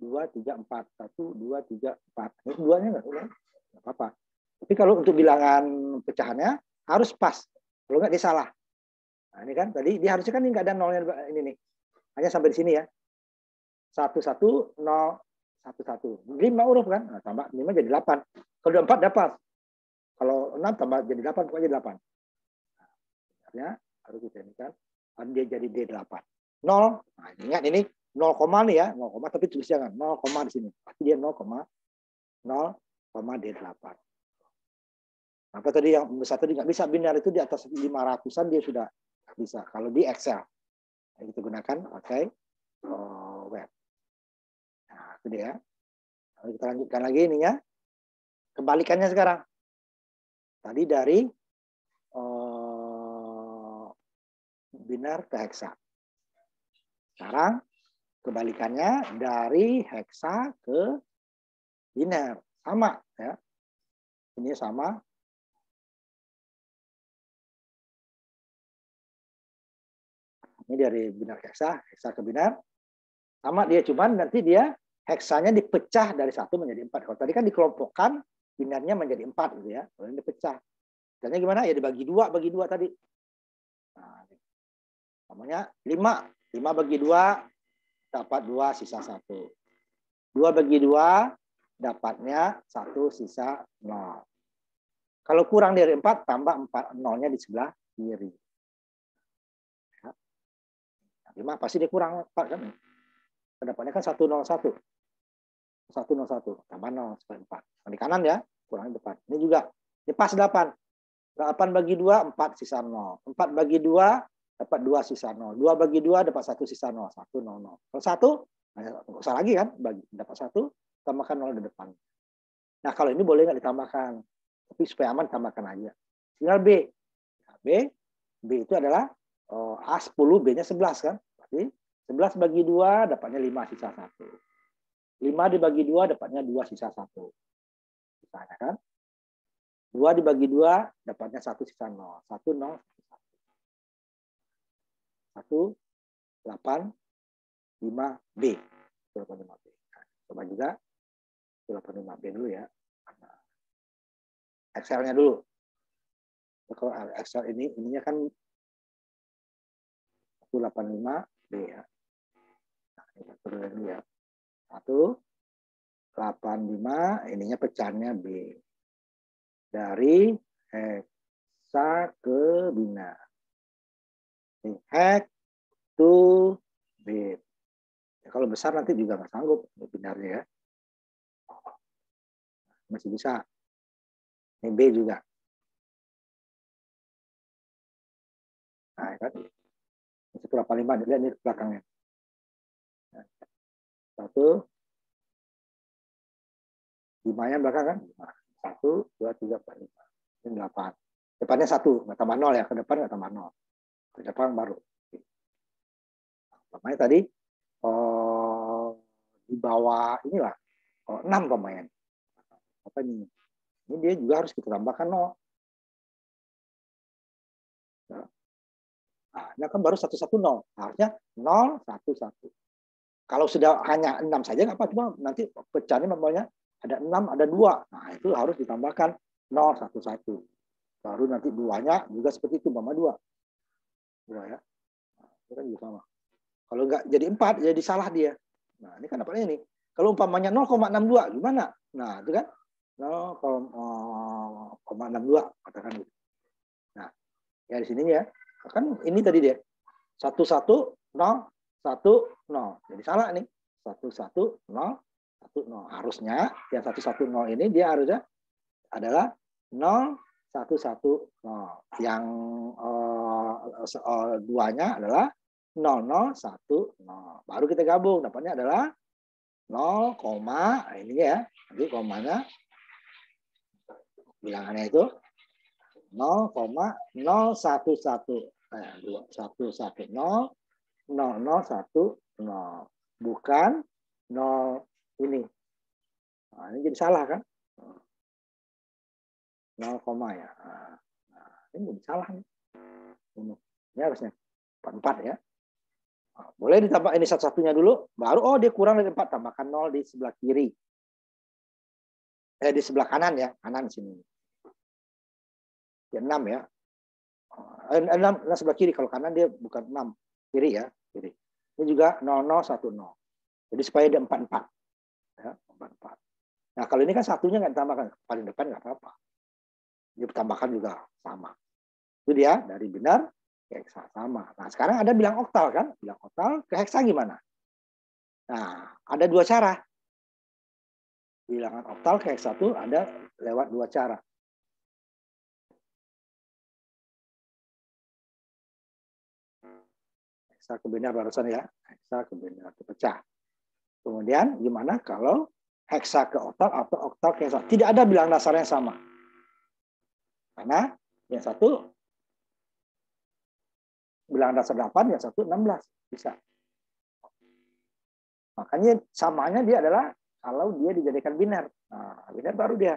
2, 3, 4. 1, 2, 3, 4. Ini keduanya nggak apa-apa. Tapi kalau untuk bilangan pecahannya harus pas. Kalau nggak dia salah. Nah, ini kan tadi dia harusnya kan nggak ada nolnya ini nih. Hanya sampai di sini ya. 1, 1, 0, 1, 1. 5 huruf kan? Nah, tambah 5 jadi 8. Kalau 4 dapat. Kalau 6 tambah jadi 8, pokoknya 8. Nah, harus kita ini kan. Dia jadi D8. 0. Nah, ingat ini 0, nih ya. 0, tapi tulis jangan. 0, di sini. Pasti dia 0, 0,D8. Apa tadi yang besar tadi nggak bisa, binar itu di atas 500-an dia sudah nggak bisa. Kalau di Excel, kita gunakan pakai web. Nah, itu dia. Lalu kita lanjutkan lagi ininya. Kebalikannya sekarang. Tadi dari binar ke heksa. Sekarang kebalikannya dari heksa ke binar. Sama ya. Ini sama. Ini dari binar ke heksa, heksa ke binar. Sama dia, cuman nanti dia heksanya dipecah dari 1 menjadi 4. Kalau tadi kan dikelompokkan, binarnya menjadi 4 gitu ya. Kalau ini dipecah. Caranya gimana? Ya dibagi 2 tadi. Nah, namanya 5. 5 bagi 2 dapat 2 sisa 1. 2 bagi 2 dapatnya 1 sisa 0. Kalau kurang dari 4 tambah 4 0-nya di sebelah kiri. 5 pasti dia kurang 4 kan? Pendapatnya kan 101. 101 tambah 0 sampai 4. Nah, di kanan ya, kurang depan. Ini juga. Ini pas 8. 8 bagi 2, 4 sisa 0. 4 bagi 2, dapat 2 sisa 0. 2 bagi 2, dapat 1 sisa 0. 1, 0, 0. Kalau 1, nggak usah lagi kan? Dapat 1, tambahkan 0 di depan. Nah, kalau ini boleh nggak ditambahkan. Tapi supaya aman, tambahkan aja. Tinggal B. Nah, B itu adalah A 10, B-nya 11 kan? Berarti 11 bagi 2, dapatnya 5 sisa 1. 5 dibagi 2, dapatnya 2 sisa 1. Misalnya kan? 2 dibagi 2, dapatnya 1 sisa 0. 1, 0, 1, 8, 5B. 85B. Nah, coba juga 85B dulu ya. Excel-nya dulu. Kalau Excel ininya kan 185B ya. Nah, ini turun dulu ya. 185, ininya pecahannya B. Dari heksa ke binar. Hek to bit. Ya, kalau besar nanti juga nggak sanggup binarnya ya. Masih bisa. Ini B juga. Nah, kan? 185, lihat ini belakangnya. 1, 5-nya belakang kan? 1, 2, 3, 4, 5. Ini 8. Depannya 1, nggak tambah 0 ya. Ke depan nggak tambah 0. Ke depan baru. Makanya tadi di bawah inilah 6 pemain. Apa ini? Ini dia juga harus kita tambahkan 0. Nah, ini kan baru 1, 1, 0. Harusnya 0, 1, 1. Kalau sudah hanya 6 saja nggak apa-apa. Nanti pecahnya namanya ada 6, ada 2. Nah, itu harus ditambahkan 0, 1, 1. Baru nanti 2-nya juga seperti itu, Mama 2. 2 ya. Nah, itu kan juga sama. Kalau nggak jadi 4, jadi salah dia. Nah, ini kan dapatnya ini. Kalau umpamanya 0,62, gimana? Nah, itu kan 0,62, katakan gitu. Nah, ya di sini ya. Kan ini tadi dia. 1, 1, 0, 1, 0. Jadi salah nih. 1, 1, 0, 1, 0. Harusnya yang 1, 1, 0 ini dia harusnya adalah 0, 1, 1, 0. Yang 2-nya adalah 0, 0, 1, 0. Baru kita gabung. Dapatnya adalah 0, ini ya. Nanti komanya bilangannya itu 0,011. 110, 0010, bukan 0 ini. Nah, ini jadi salah kan? 0, ya. Nah, ini jadi salah nih. Ini harusnya 44 ya. Nah, boleh ditambah ini satu-satunya dulu, baru dia kurang dari 4, tambahkan 0 di sebelah kiri. Di sebelah kanan ya, kanan sini. Ya 6 ya. 6 sebelah kiri, kalau kanan dia bukan 6, kiri ya, kiri. Ini juga 0010. Jadi supaya dia 44. Ya, 44. Nah, kalau ini kan satunya nggak ditambahkan, paling depan nggak apa-apa. Ditambahkan juga sama. Itu dia dari binar ke heksa sama. Nah, sekarang ada bilang oktal kan? Bilang oktal ke heksa gimana? Nah, ada 2 cara. bilangan oktal ke hexa itu ada lewat dua cara. Hexa ke binar barusan ya, hexa ke binar terpecah. Kemudian gimana kalau hexa ke oktal atau oktal ke hexa? Tidak ada bilangan dasar yang sama. Karena yang satu bilangan dasar 8, yang satu 16 bisa. Makanya samanya dia adalah kalau dia dijadikan binar. Nah, binar baru dia.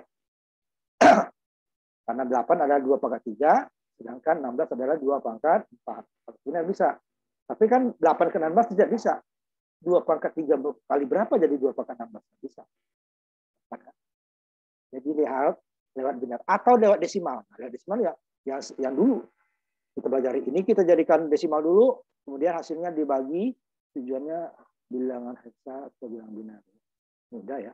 Karena 8 adalah 2 pangkat 3, sedangkan 16 adalah 2 pangkat 4. Binar bisa. Tapi kan 8 ke 16 tidak bisa. 2 pangkat 3 kali berapa jadi 2 pangkat 16? Bisa. Jadi lihat lewat binar. Atau lewat desimal. Nah, lewat desimal ya yang dulu. Kita belajar ini, kita jadikan desimal dulu, kemudian hasilnya dibagi, tujuannya bilangan hexa atau bilangan binar. Mudah ya.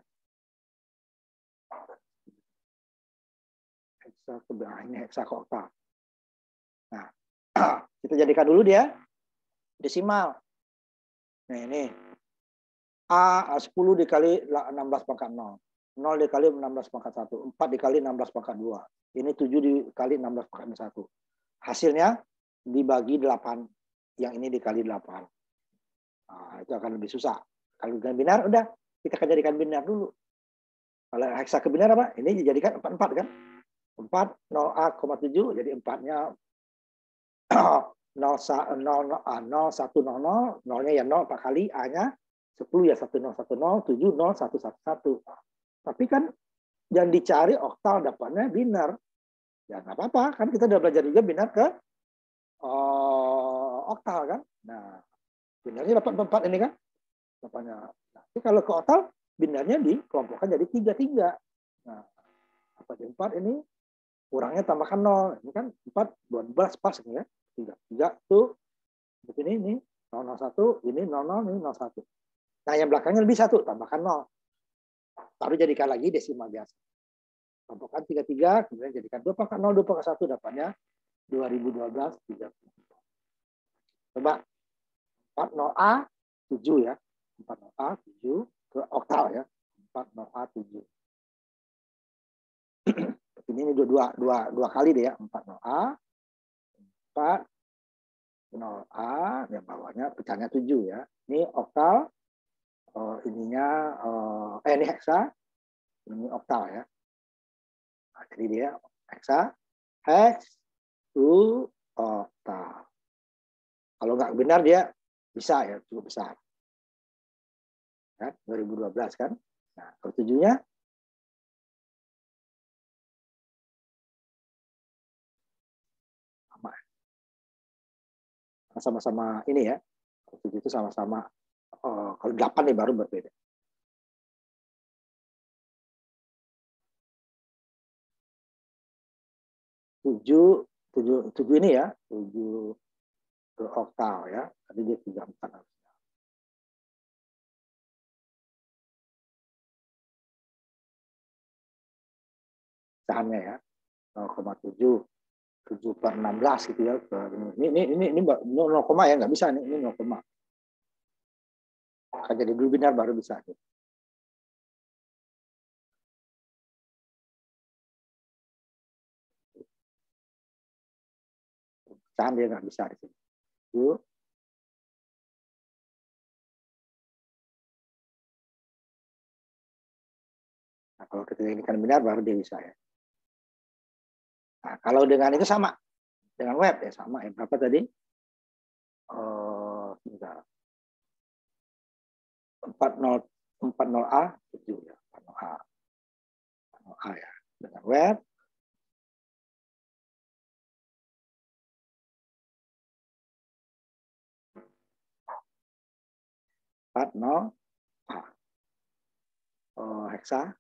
Hexa ke bilangan, ini hexa ke oktal. Nah, kita jadikan dulu dia desimal. Nah ini A 10 dikali 16 pangkat 0. 0 dikali 16 pangkat 1. 4 dikali 16 pangkat 2. Ini 7 dikali 16 pangkat 1. Hasilnya dibagi 8. Yang ini dikali 8. Nah, itu akan lebih susah. Kalau dengan binar, udah. Kita akan jadikan binar dulu. Kalau hexa ke binar apa? Ini dijadikan 44 kan? 4, 0A,7. Jadi 4-nya 0, 1, 0, 0-nya ya 0 4 kali, A-nya 10 ya 10, 10, 7, 0, 1, 1, 1. Tapi kan yang dicari oktal dapatnya binar. Ya nggak apa-apa, kan kita udah belajar juga binar ke oktal kan. Nah, binarnya dapat 4 ini kan. Dapatnya. Nah, tapi kalau ke oktal, binarnya dikelompokkan jadi 3. Nah, apa 4 ini kurangnya tambahkan 0. Ini kan 4, 12 pas ini ya. 3 tuh ini 001, ini 00, ini 01. Nah, yang belakangnya lebih 1, tambahkan 0. Baru jadikan lagi desimal biasa. Kelompokkan 3, kemudian jadikan 2 pangkat 0, 2 pangkat 1, dapatnya 2012, 30. Coba 40A 7 ya. 40A 7 ke oktal ya. 40A 7. Ini dua kali deh ya. 40A 40A yang bawahnya pecahnya 7 ya. Ini oktal, ininya ini hexa, ini oktal ya. Nah, jadi dia hexa, hex to oktal. Kalau nggak benar dia bisa ya, cukup besar. Ya, 2012 kan. Nah, kalau 7-nya sama-sama ini ya. Kalau 7 itu sama-sama, kalau 8 nih baru berbeda. 7 ini ya, 7 ke oktal ya. Tadi dia 34 harusnya. Pecahannya ya. 0,7 7 per 16 gitu ya. Ini 0, ya nggak bisa nih, ini 0. Akan jadi dulu binar baru bisa. Pecahan dia nggak bisa di sini. Nah, kalau kita jadikan binar baru dia bisa ya. Nah, kalau dengan itu sama. Dengan web ya sama ya. Berapa tadi? 40A 7 ya. 40A. 40A ya. Dengan web. Hexa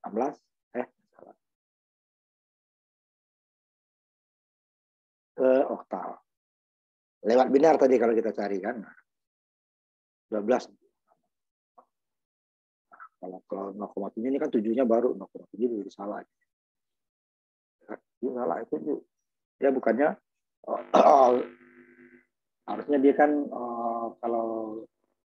16 ke oktal. Lewat binar tadi kalau kita cari kan. 12. Kalau 0,7 ini kan 7-nya baru 0,7 jadi salah. Itu salah itu. Ya bukannya harusnya dia kan kalau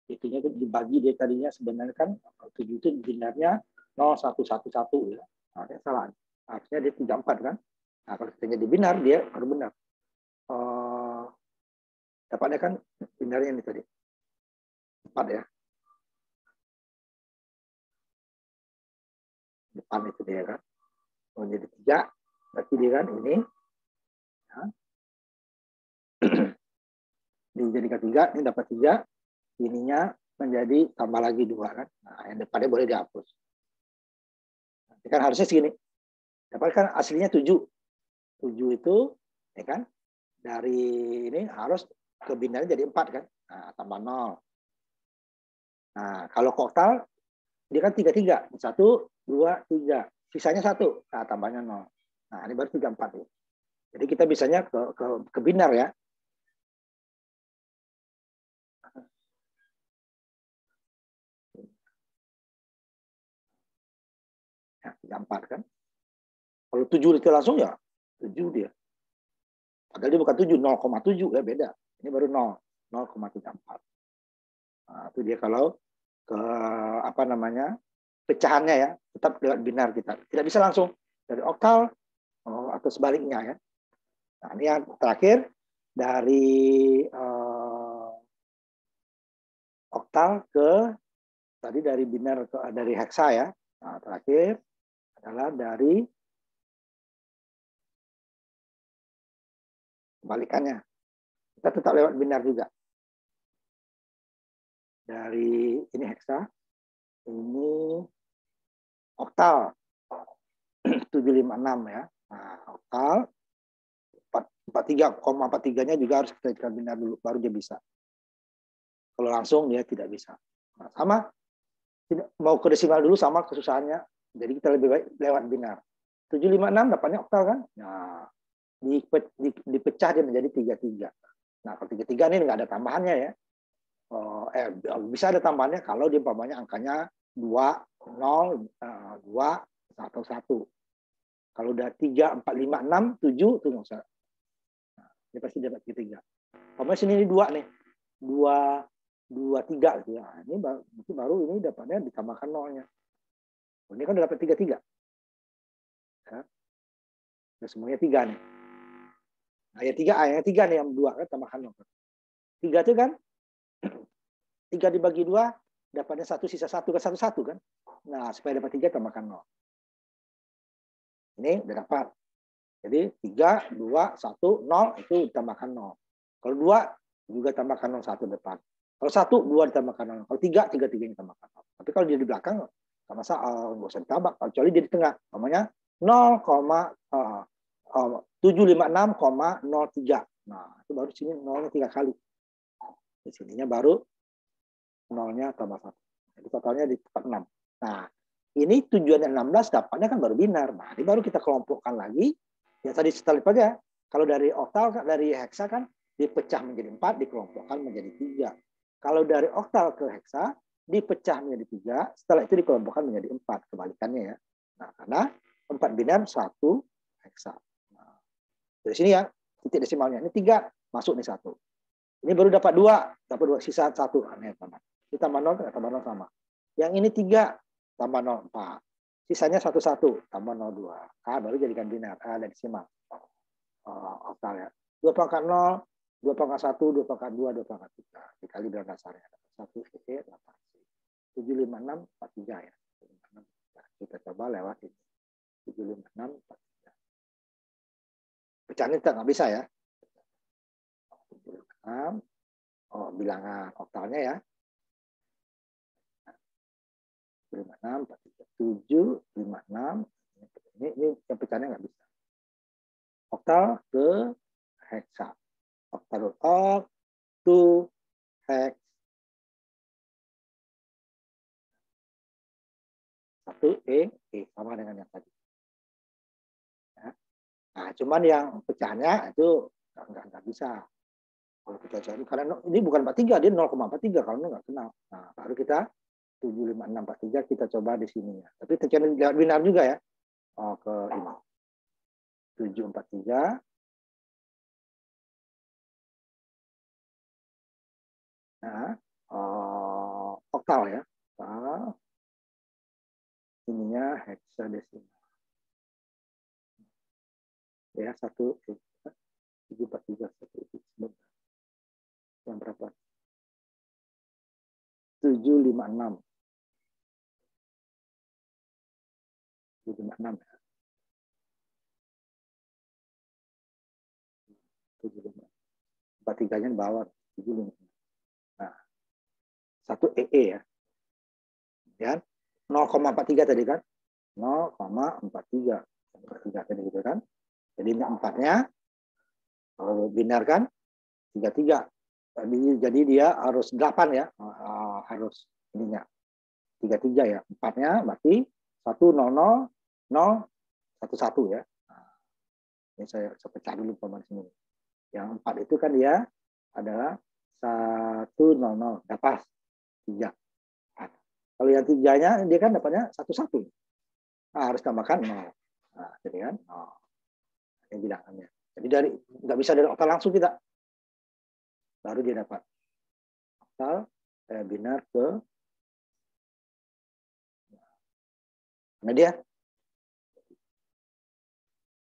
itunya dibagi dia tadinya sebenarnya kan 7 itu binarnya 0111 ya. Nah, dia salah. Harusnya dia 34 kan. Nah, kalau kita jadi binar dia baru benar. Dapatnya kan binarnya ini tadi. 4 ya. Depan itu dia kan. Oh, jadi 3. Berarti dia kan ini. Ya. Dijadikan 3, ini dapat 3. Ininya menjadi tambah lagi 2 kan. Nah, yang depannya boleh dihapus. Nanti kan harusnya segini. Dapat kan aslinya 7. 7 itu ya kan dari ini harus ke binarnya jadi 4 kan. Nah, tambah 0. Nah, kalau koktal dia kan 3, 1, 2, 3. Sisanya 1. Nah, tambahnya 0. Nah, ini baru 3, 4 ya. Jadi kita bisanya ke binar ya. Ya, 3, 4 kan. Kalau 7 itu langsung ya 7 dia. Padahal dia bukan 7, 0,7 ya beda. Ini baru 0, 0,34. Nah, itu dia kalau ke apa namanya pecahannya ya, tetap lewat binar kita. Tidak bisa langsung dari oktal atau sebaliknya ya. Nah, ini yang terakhir dari oktal ke tadi dari binar ke dari heksa ya. Nah, terakhir adalah dari kebalikannya. Kita tetap lewat binar juga. Dari ini heksa, ini oktal 756 ya. Nah, oktal 43,43-nya juga harus kita jadikan binar dulu baru dia bisa. Kalau langsung dia tidak bisa. Nah, sama mau ke desimal dulu sama kesusahannya. Jadi kita lebih baik lewat binar. 756 dapatnya oktal kan? Nah, dipecah dia menjadi 33. Nah, kalau 33 ini nggak ada tambahannya ya. Bisa ada tambahannya kalau dia umpamanya angkanya 2, 0, 2, atau 1. Kalau udah 3, 4, 5, 6, 7 itu nggak usah. Nah, dia pasti dapat 3. Umpamanya sini ini 2 nih. 2, 2, 3 gitu ya. Ini baru ini dapatnya ditambahkan 0-nya. Ini kan udah dapat 33. Ya. Nah, semuanya 3 nih. Nah, ya 3 nih yang 2 kan tambahkan 0. 3 itu kan 3 dibagi 2 dapatnya 1 sisa 1 ke 1 1 kan. Nah, supaya dapat 3 tambahkan 0. Ini udah dapat. Jadi 3, 2, 1, 0 itu ditambahkan 0. Kalau 2 juga tambahkan 0 1 depan. Kalau 1, 2 ditambahkan 0. Kalau 3, 3 3 ditambahkan 0. Tapi kalau dia di belakang nggak masalah, nggak usah ditambah. Kecuali dia di tengah. Namanya 756,03. Nah, itu baru sini 0-nya 3 kali. Di sininya baru 0-nya tambah 1. Jadi totalnya di tempat 6. Nah, ini tujuannya 16, dapatnya kan baru binar. Nah, ini baru kita kelompokkan lagi. Ya tadi setelah aja. Kalau dari oktal, dari heksa kan dipecah menjadi 4, dikelompokkan menjadi 3. Kalau dari oktal ke heksa, dipecah menjadi 3, setelah itu dikelompokkan menjadi 4. Kebalikannya ya. Nah, karena 4 binar, 1 heksa. Nah, dari sini ya, titik desimalnya. Ini 3, masuk nih 1. Ini baru dapat 2, sisa 1. Aneh, ditambah 0, tambah 0 sama. Yang ini 3, tambah 0, 4. Sisanya 1, 1, tambah 0, 2. Baru jadikan binar. Ada desimal. Oktal ya. 2 pangkat 0, 2 pangkat 1, 2 pangkat 2, 2 pangkat 3. Dikali dengan dasarnya. 1, 8. 756, 43 ya. 756, kita coba lewat ini. 756, 43. Pecahan ini nggak bisa ya. 756. Bilangan oktalnya ya. 56, 7, 56. Ini yang pecahnya nggak bisa. Oktal ke heksa. Oktal to hex. 1 sama dengan yang tadi. Ya. Nah, cuman yang pecahnya itu nggak bisa. Kalau kita cari, karena ini bukan 43, dia 0,43 kalau nggak kenal. Nah, baru kita 75643 kita coba di sini ya. Tapi tekan binar juga ya. Ke ini. 743. Nah, oktal ya. Oktal. Ininya heksadesimal. Ya, 1,743,1 yang berapa? 756. 756 ya. 756. 43-nya di bawah. 756. Nah, 1 EE ya. Ya. 0,43 tadi kan? 0,43. 43 tadi gitu kan? Jadi ini 4-nya kalau binar kan 33. Jadi dia harus 8 ya. Harus ininya 33 ya. 4-nya berarti 100,011 ya. Nah, ini saya pecah dulu pemain sini. Yang 4 itu kan dia adalah 100 dapat 3. Kalau yang 3-nya dia kan dapatnya 11. Nah, harus tambahkan 0. Nah, jadi kan 0. Ini bilangannya. Jadi dari nggak bisa dari oktal langsung kita. Baru dia dapat oktal binar ke. Nah dia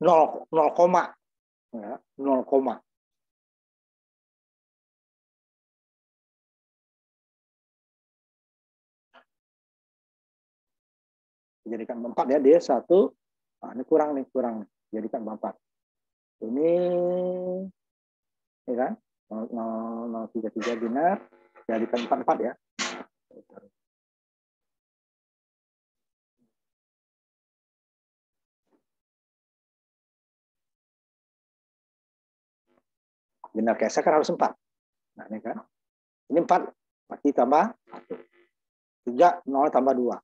0 koma ya, 0 koma. Jadikan 4 ya, dia 1. Nah, ini kurang nih. Jadikan 4. Ini ya kan 0,033 binar jadikan 4 ya. Binar keesa kan harus 4. Nah, ini kan. Ini 4 pasti tambah 1. 3 0 tambah 2.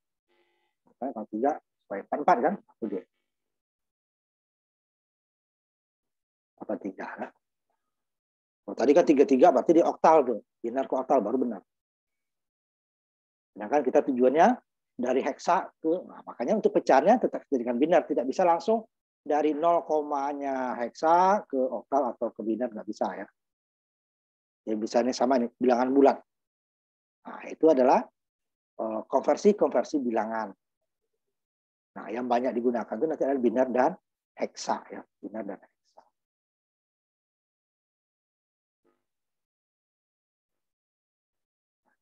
Nah, kalau 3 supaya 4 kan? Itu dia. Apa 3 kan? Oh, tadi kan 33 berarti di oktal tuh. Binar ke oktal baru benar. Sedangkan kita tujuannya dari heksa ke, nah, makanya untuk pecahannya tetap jadikan binar, tidak bisa langsung dari 0 komanya heksa ke oktal atau ke binar, nggak bisa ya. Yang bisa ini sama ini bilangan bulat. Nah, itu adalah konversi bilangan. Nah, yang banyak digunakan itu nanti adalah binar dan heksa ya, binar dan heksa.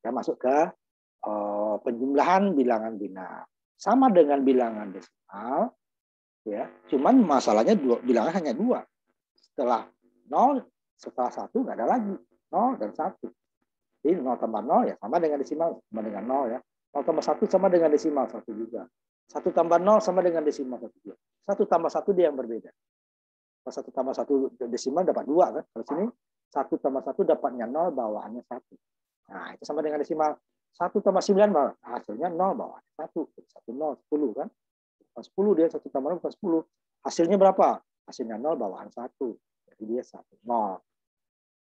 Kita masuk ke penjumlahan bilangan binar. Sama dengan bilangan desimal, ya. Cuman masalahnya bilangan hanya 2. Setelah 0, setelah 1 nggak ada lagi. 0 dan 1. Jadi 0 tambah 0 ya sama dengan desimal, sama dengan 0 ya. 0 tambah 1 sama dengan desimal 1 juga. 1 tambah 0 sama dengan desimal 1 juga. 1 tambah 1 dia yang berbeda. Kalau 1 tambah 1 desimal dapat 2 kan. Kalau sini 1 tambah 1 dapatnya 0, bawaannya 1. Nah, itu sama dengan desimal. 1 tambah 9 hasilnya 0, bawaannya 1. 1, 0, 10 kan. 10 dia 1 tambah 0 bukan 10. Hasilnya berapa? Hasilnya 0, bawaan 1. Jadi dia 1, 0.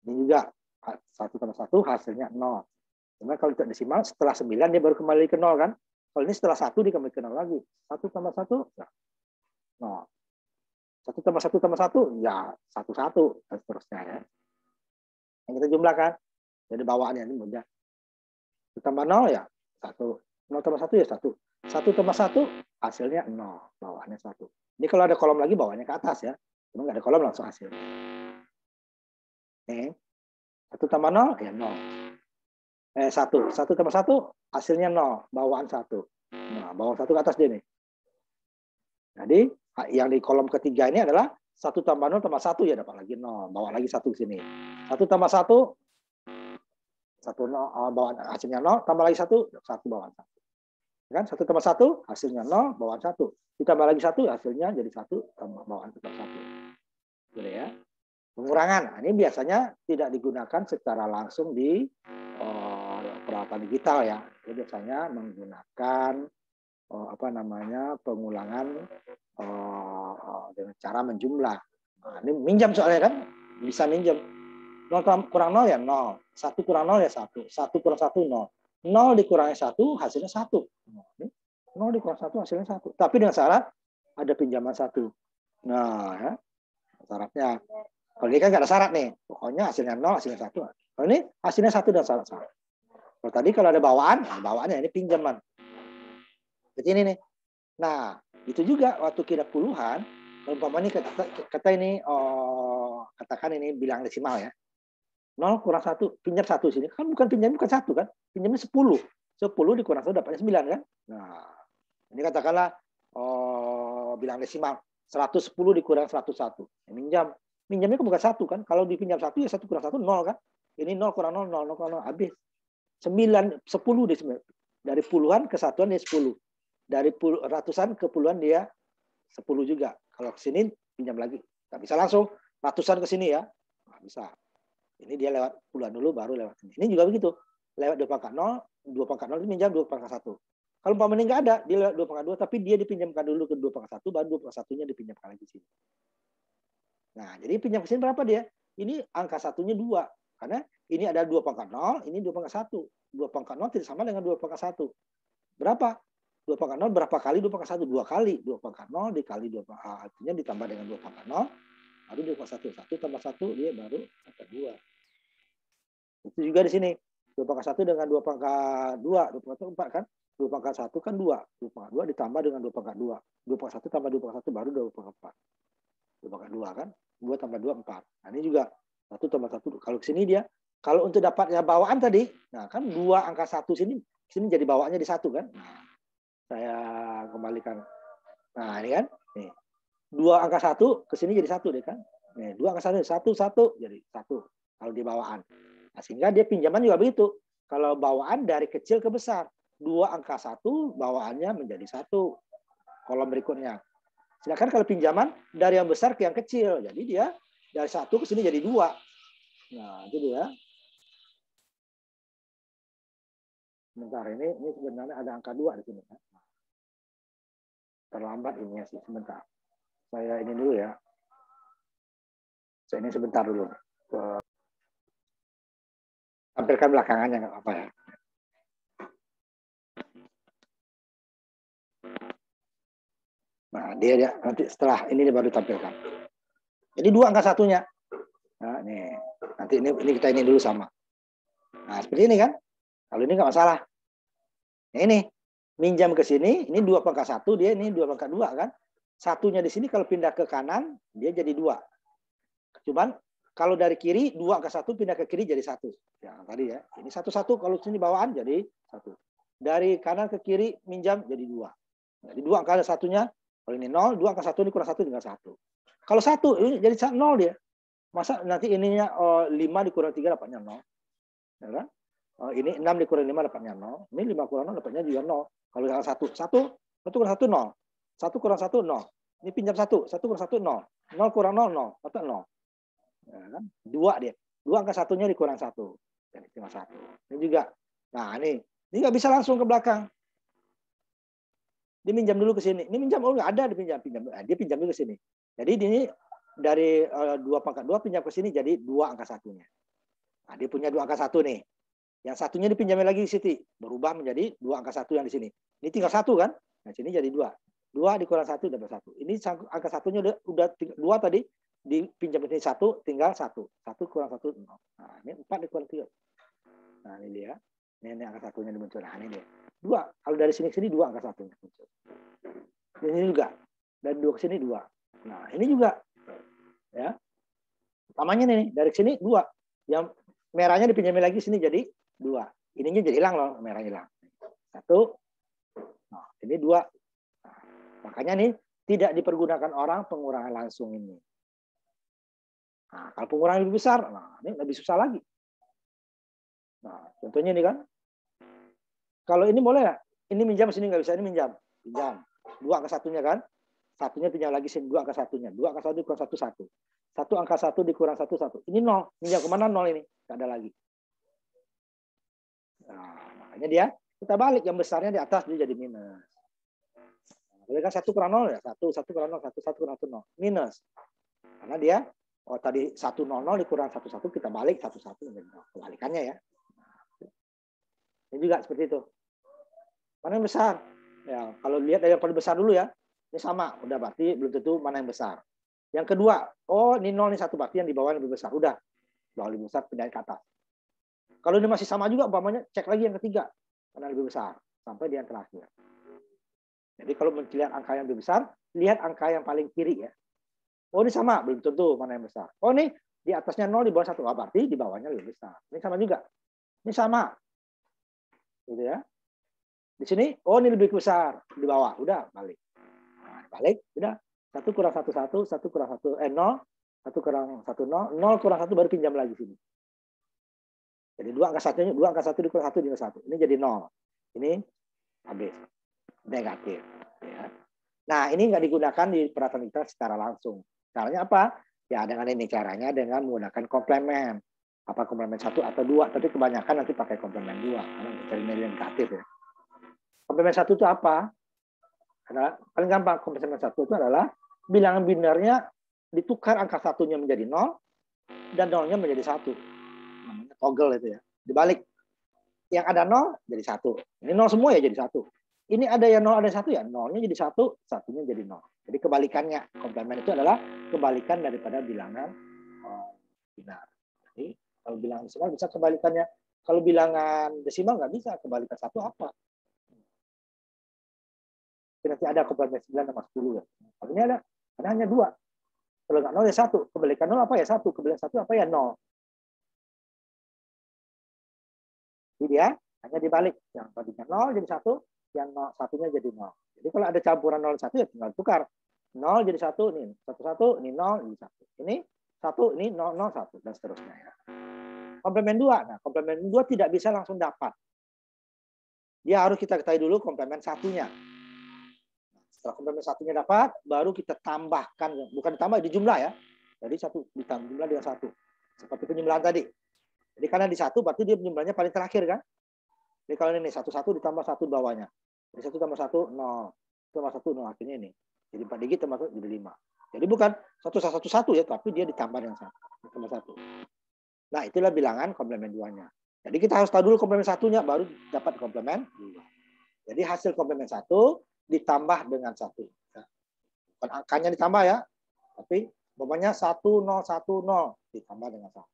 Ini juga 1 tambah 1 hasilnya 0. Cuma kalau untuk desimal setelah 9 dia baru kembali ke 0 kan. Kalau ini setelah 1 dia kembali ke 0 lagi. 1 tambah 1 ya 0. 1 tambah 1 tambah 1 ya 1 dan seterusnya ya. Yang kita jumlahkan. Jadi bawaannya ini mudah. 1 tambah 0 ya 1. 0 tambah 1 ya 1. 1 tambah 1 hasilnya 0. Bawaannya 1. Ini kalau ada kolom lagi bawahnya ke atas ya. Cuma nggak ada kolom langsung hasil. Nih. 1 tambah 0 ya 0. 1. 1 tambah 1 hasilnya 0. Bawaan 1. Nah, bawaan 1 ke atas dia nih. Jadi yang di kolom ketiga ini adalah 1 tambah 0 tambah 1 ya dapat lagi 0. Bawa lagi 1 ke sini. 1 tambah 1 bawaan hasilnya 0, tambah lagi 1 bawaan 1. Kan 1 tambah 1 hasilnya 0, bawaan 1. Ditambah lagi 1 hasilnya jadi 1 tambah bawaan tetap 1. Gitu ya. Pengurangan. Nah, ini biasanya tidak digunakan secara langsung di peralatan digital ya. Jadi biasanya menggunakan pengulangan dengan cara menjumlah. Nah, ini minjam soalnya kan bisa minjam. 0 kurang 0 ya 0. 1 kurang 0 ya 1. 1 kurang 1 0. 0 dikurangi 1 hasilnya 1. 0 dikurangi 1 hasilnya 1. Tapi dengan syarat ada pinjaman 1. Nah, ya. Syaratnya. Kalau ini kan nggak ada syarat nih. Pokoknya hasilnya 0, hasilnya 1. Kalau ini hasilnya 1 dan syarat 1. Kalau tadi kalau ada bawaan, nah bawaannya ini pinjaman. Seperti ini nih. Nah, itu juga waktu kita puluhan, umpamanya kata ini, katakan ini bilang desimal ya. 0 kurang 1, pinjam 1 sini. Kan bukan pinjam, bukan 1 kan. Pinjamnya 10. 10 dikurang 1 dapatnya 9 kan. Nah, ini katakanlah bilang desimal. 110 dikurang 101. Minjamnya kan bukan 1 kan. Kalau dipinjam 1 ya 1 kurang 1, 0 kan. Ini 0 kurang 0, 0 kurang 0, habis. 9, 10 deh. Dari puluhan ke satuan dia 10. Dari ratusan ke puluhan dia 10 juga. Kalau ke sini pinjam lagi. Nggak bisa langsung ratusan ke sini ya. Nggak bisa. Ini dia lewat puluhan dulu baru lewat sini. Ini juga begitu. Lewat 2 pangkat 0, 2 pangkat 0 pinjam 2 pangkat 1. Kalau umpamanya nggak ada, dia lewat 2 pangkat 2, tapi dia dipinjamkan dulu ke 2 pangkat 1, baru 2 pangkat 1-nya dipinjamkan lagi sini. Nah, jadi pinjam ke sini berapa dia? Ini angka satunya 2. Karena ini ada 2 pangkat 0, ini 2 pangkat 1. 2 pangkat 0 tidak sama dengan 2 pangkat 1. Berapa? 2 pangkat 0 berapa kali 2 pangkat 1? 2 kali. 2 pangkat 0 dikali 2 pangkat, artinya ditambah dengan 2 pangkat 0, baru 2 pangkat 1. 1 tambah 1, dia baru pangkat 2. Itu juga di sini. 2 pangkat 1 dengan 2 pangkat 2. 2 pangkat 4 kan? 2 pangkat 1 kan 2. 2 pangkat 2 ditambah dengan 2 pangkat 2. 2 pangkat 1 tambah 2 pangkat 1 baru 2 pangkat 4. 2 pangkat 2 kan? 2 tambah 2, 4. Nah ini juga 1 tambah 1. Kalau ke sini dia, kalau untuk dapatnya bawaan tadi, nah kan 2 angka 1 sini jadi bawaannya di 1 kan? Nah, saya kembalikan. Nah ini kan? Nih. 2 angka 1 ke sini jadi 1 deh kan? Nih, 2 angka 1, 1, 1 jadi 1 kalau di bawaan. Nah, sehingga dia pinjaman juga begitu. Kalau bawaan dari kecil ke besar. 2 angka 1 bawaannya menjadi 1 kolom berikutnya. Sedangkan kalau pinjaman dari yang besar ke yang kecil. Jadi dia dari 1 ke sini jadi 2. Nah, itu dia. Sebentar, ini sebenarnya ada angka 2 di sini. Terlambat ini ya sih, sebentar. Saya ini dulu ya. Saya ini sebentar dulu. Tampilkan belakangannya nggak apa-apa ya. Nah, dia nanti setelah ini dia baru tampilkan. Jadi 2 angka satunya. Nah, nih. Nanti ini kita ini dulu sama. Nah, seperti ini kan. Kalau ini nggak masalah. Nah, ini minjam ke sini, ini 2 pangkat 1, dia ini 2 pangkat 2 kan. Satunya di sini kalau pindah ke kanan, dia jadi 2. Cuman kalau dari kiri 2 angka 1 pindah ke kiri jadi 1. Ya, tadi ya. Ini 1 1 kalau sini bawaan jadi 1. Dari kanan ke kiri minjam jadi 2. Jadi 2 angka satunya, kalau ini 0, 2 angka 1 ini kurang 1 tinggal 1. Kalau 1 ini jadi 0 dia. Masa nanti ininya 5 dikurang 3 dapatnya 0. Ya kan? Ini 6 dikurang 5 dapatnya 0. Ini 5 kurang 0 dapatnya juga 0. Kalau 1 kurang 1 0. 1 kurang 1 0. Ini pinjam 1 kurang 1 0. 0 kurang 0 0, dapat 0. Ya kan? 2 dia. 2 angka satunya dikurang 1. Jadi cuma 1. Ini juga. Nah, ini nggak bisa langsung ke belakang. Dia minjam dulu ke sini. Ini minjam, nggak ada dipinjam. Dia pinjam dulu ke sini. Jadi ini dari 2 pangkat 2 pinjam ke sini jadi 2 angka satunya. Nah, dia punya 2 angka 1 nih. Yang satunya dipinjamnya lagi di sini. Berubah menjadi 2 angka 1 yang di sini. Ini tinggal 1 kan? Nah, sini jadi 2. 2 dikurang 1 dapat 1. Ini angka satunya udah 2 tadi. Dipinjam ini 1, tinggal 1. 1 kurang 1, 0. Nah, ini 4 dikurang 3. Nah, ini dia. Ini angka satunya muncul. Nah, ini dia. 2. Kalau dari sini ke sini 2 angka satunya muncul. Ini juga. Dari 2 ke sini 2. Nah, ini juga. Ya. Utamanya nih, dari sini 2. Yang merahnya dipinjami lagi sini jadi 2. Ininya jadi hilang loh, merah hilang. 1. Nah, ini 2. Nah, makanya nih tidak dipergunakan orang pengurangan langsung ini. Nah, kalau pengurangan lebih besar, nah ini lebih susah lagi. Nah, contohnya ini kan. Kalau ini boleh ya? Ini minjam sini nggak bisa, ini minjam. Pinjam. 2 angka satunya kan? Satunya pinjam lagi sini 2 angka satunya. 2 angka 1 dikurang 1 1. 1 angka 1 dikurang 1 1. Ini 0. Minjam kemana 0 ini? Nggak ada lagi. Nah, makanya dia kita balik yang besarnya di atas dia jadi minus. Nah, kan 1 kurang 0 ya? 1 kurang 0, 1 kurang 1 0. Minus. Karena dia tadi 1 0 0 dikurang 1 1 kita balik 1 1 menjadi 0. Kebalikannya ya. Ini juga seperti itu. Mana yang besar? Ya, kalau lihat dari yang paling besar dulu ya. Ini sama, udah berarti belum tentu mana yang besar. Yang kedua, ini 0 ini 1 berarti yang di bawah lebih besar. Udah. Bawah lebih besar pindahin ke atas. Kalau ini masih sama juga, umpamanya cek lagi yang ketiga, mana lebih besar, sampai di yang terakhir. Jadi kalau melihat angka yang lebih besar, lihat angka yang paling kiri ya. Oh ini sama, belum tentu mana yang besar. Oh ini di atasnya 0, di bawah 1, berarti di bawahnya lebih besar. Ini sama juga. Ini sama. Gitu ya. Di sini, oh ini lebih besar, di bawah, udah balik. Nah, balik, udah 1 kurang 1 1, 1 kurang 1 0, 1 kurang 1 0, 0 kurang 1 baru pinjam lagi sini. Jadi 2 angka 1, 2 angka 1 dikurang 1 dikali 1. Ini jadi 0. Ini habis. Negatif. Ya. Nah, ini nggak digunakan di peraturan kita secara langsung. Caranya apa? Ya dengan ini caranya dengan menggunakan komplemen. Apa komplemen 1 atau 2, tapi kebanyakan nanti pakai komplemen 2 karena mencari nilai negatif ya. Komplemen 1 itu apa? Adalah paling gampang, komplemen 1 itu adalah bilangan binarnya ditukar angka satunya menjadi 0 dan 0-nya menjadi 1. Namanya toggle itu ya. Dibalik. Yang ada 0 jadi 1. Ini 0 semua ya jadi 1. Ini ada yang 0 ada 1 ya, 0-nya jadi 1, 1-nya jadi 0. Jadi kebalikannya, komplemen itu adalah kebalikan daripada bilangan binar. Jadi kalau bilangan desimal bisa kebalikannya. Kalau bilangan desimal nggak bisa, kebalikan 1 apa? Nanti ada komplemen 9 sama 10 ya. Kalau ini ada hanya 2. Kalau nggak 0 ya 1. Kebalikan 0 apa ya 1. Kebalikan 1 apa ya 0. Jadi dia hanya dibalik. Yang tadinya 0 jadi 1. Yang 1-nya jadi 0. Jadi kalau ada campuran 0 1 ya tinggal tukar. 0 jadi 1, nih 1 1, ini 0 jadi 1. Ini 1, ini 0 0 1 dan seterusnya ya. Komplemen 2. Nah, komplemen 2 tidak bisa langsung dapat. Dia harus kita ketahui dulu komplemen 1-nya. Setelah komplemen 1-nya dapat, baru kita tambahkan, bukan ditambah di jumlah ya. Jadi 1 ditambah jumlah dengan 1. Seperti penjumlahan tadi. Jadi karena di 1 berarti dia jumlahnya paling terakhir kan? Jadi kalau ini 1 1 ditambah 1 bawahnya. Jadi 1 tambah 1 0. Tambah 1 0 akhirnya ini. Jadi 4 digit tambah 1 jadi 5. Jadi bukan 1 1 1 ya, tapi dia ditambah dengan 1. Tambah 1. Nah, itulah bilangan komplemen 2-nya. Jadi kita harus tahu dulu komplemen 1-nya baru dapat komplemen 2. Jadi hasil komplemen 1 ditambah dengan 1. Bukan angkanya ditambah ya, tapi umpamanya 1 0 1 0 ditambah dengan 1.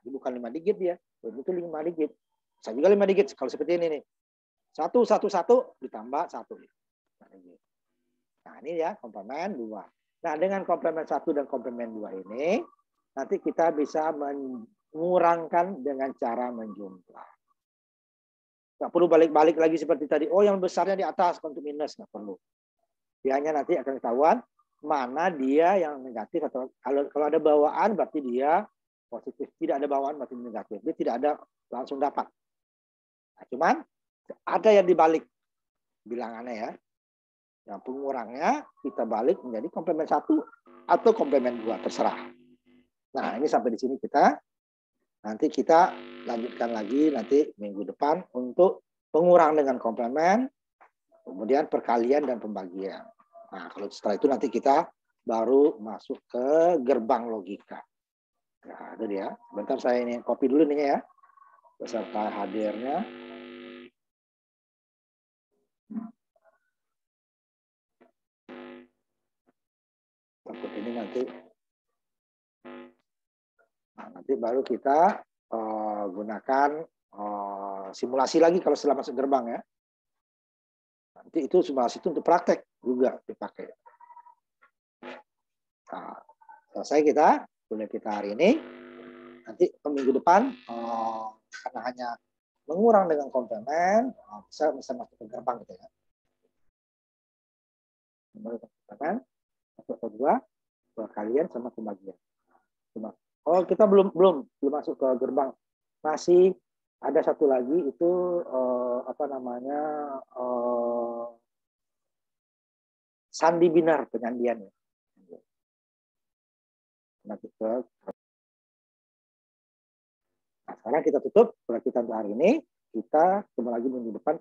Jadi bukan 5 digit dia, itu 5 digit. Bisa juga 5 digit kalau seperti ini nih. 1 1 1 ditambah 1. Nah, ini ya komplemen 2. Nah, dengan komplemen 1 dan komplemen 2 ini nanti kita bisa mengurangkan dengan cara menjumlah. Nggak perlu balik-balik lagi seperti tadi. Oh, yang besarnya di atas untuk minus. Nggak perlu. Dia hanya nanti akan ketahuan mana dia yang negatif. Atau kalau ada bawaan berarti dia positif. Tidak ada bawaan berarti negatif. Dia tidak ada langsung dapat. Nah, cuman ada yang dibalik bilangannya ya. Yang pengurangnya kita balik menjadi komplemen 1 atau komplemen 2. Terserah. Nah, ini sampai di sini kita. Nanti kita lanjutkan lagi nanti minggu depan untuk pengurang dengan komplemen, kemudian perkalian dan pembagian. Nah, kalau setelah itu nanti kita baru masuk ke gerbang logika. Nah, itu dia. Bentar saya ini copy dulu nih ya, beserta hadirnya. Takut ini nanti. Nah, nanti baru kita gunakan simulasi lagi kalau setelah masuk gerbang ya. Nanti itu simulasi itu untuk praktek juga dipakai. Nah, selesai kuliah kita hari ini. Nanti minggu depan karena hanya mengurang dengan komplemen bisa masuk ke gerbang gitu ya. Komplemen, masuk ke 2, perkalian sama pembagian. Oh, kita belum masuk ke gerbang. Masih ada satu lagi itu sandi binar penyandian. Nanti nah, sekarang kita tutup. Kalau kita untuk hari ini, kita ketemu lagi minggu depan.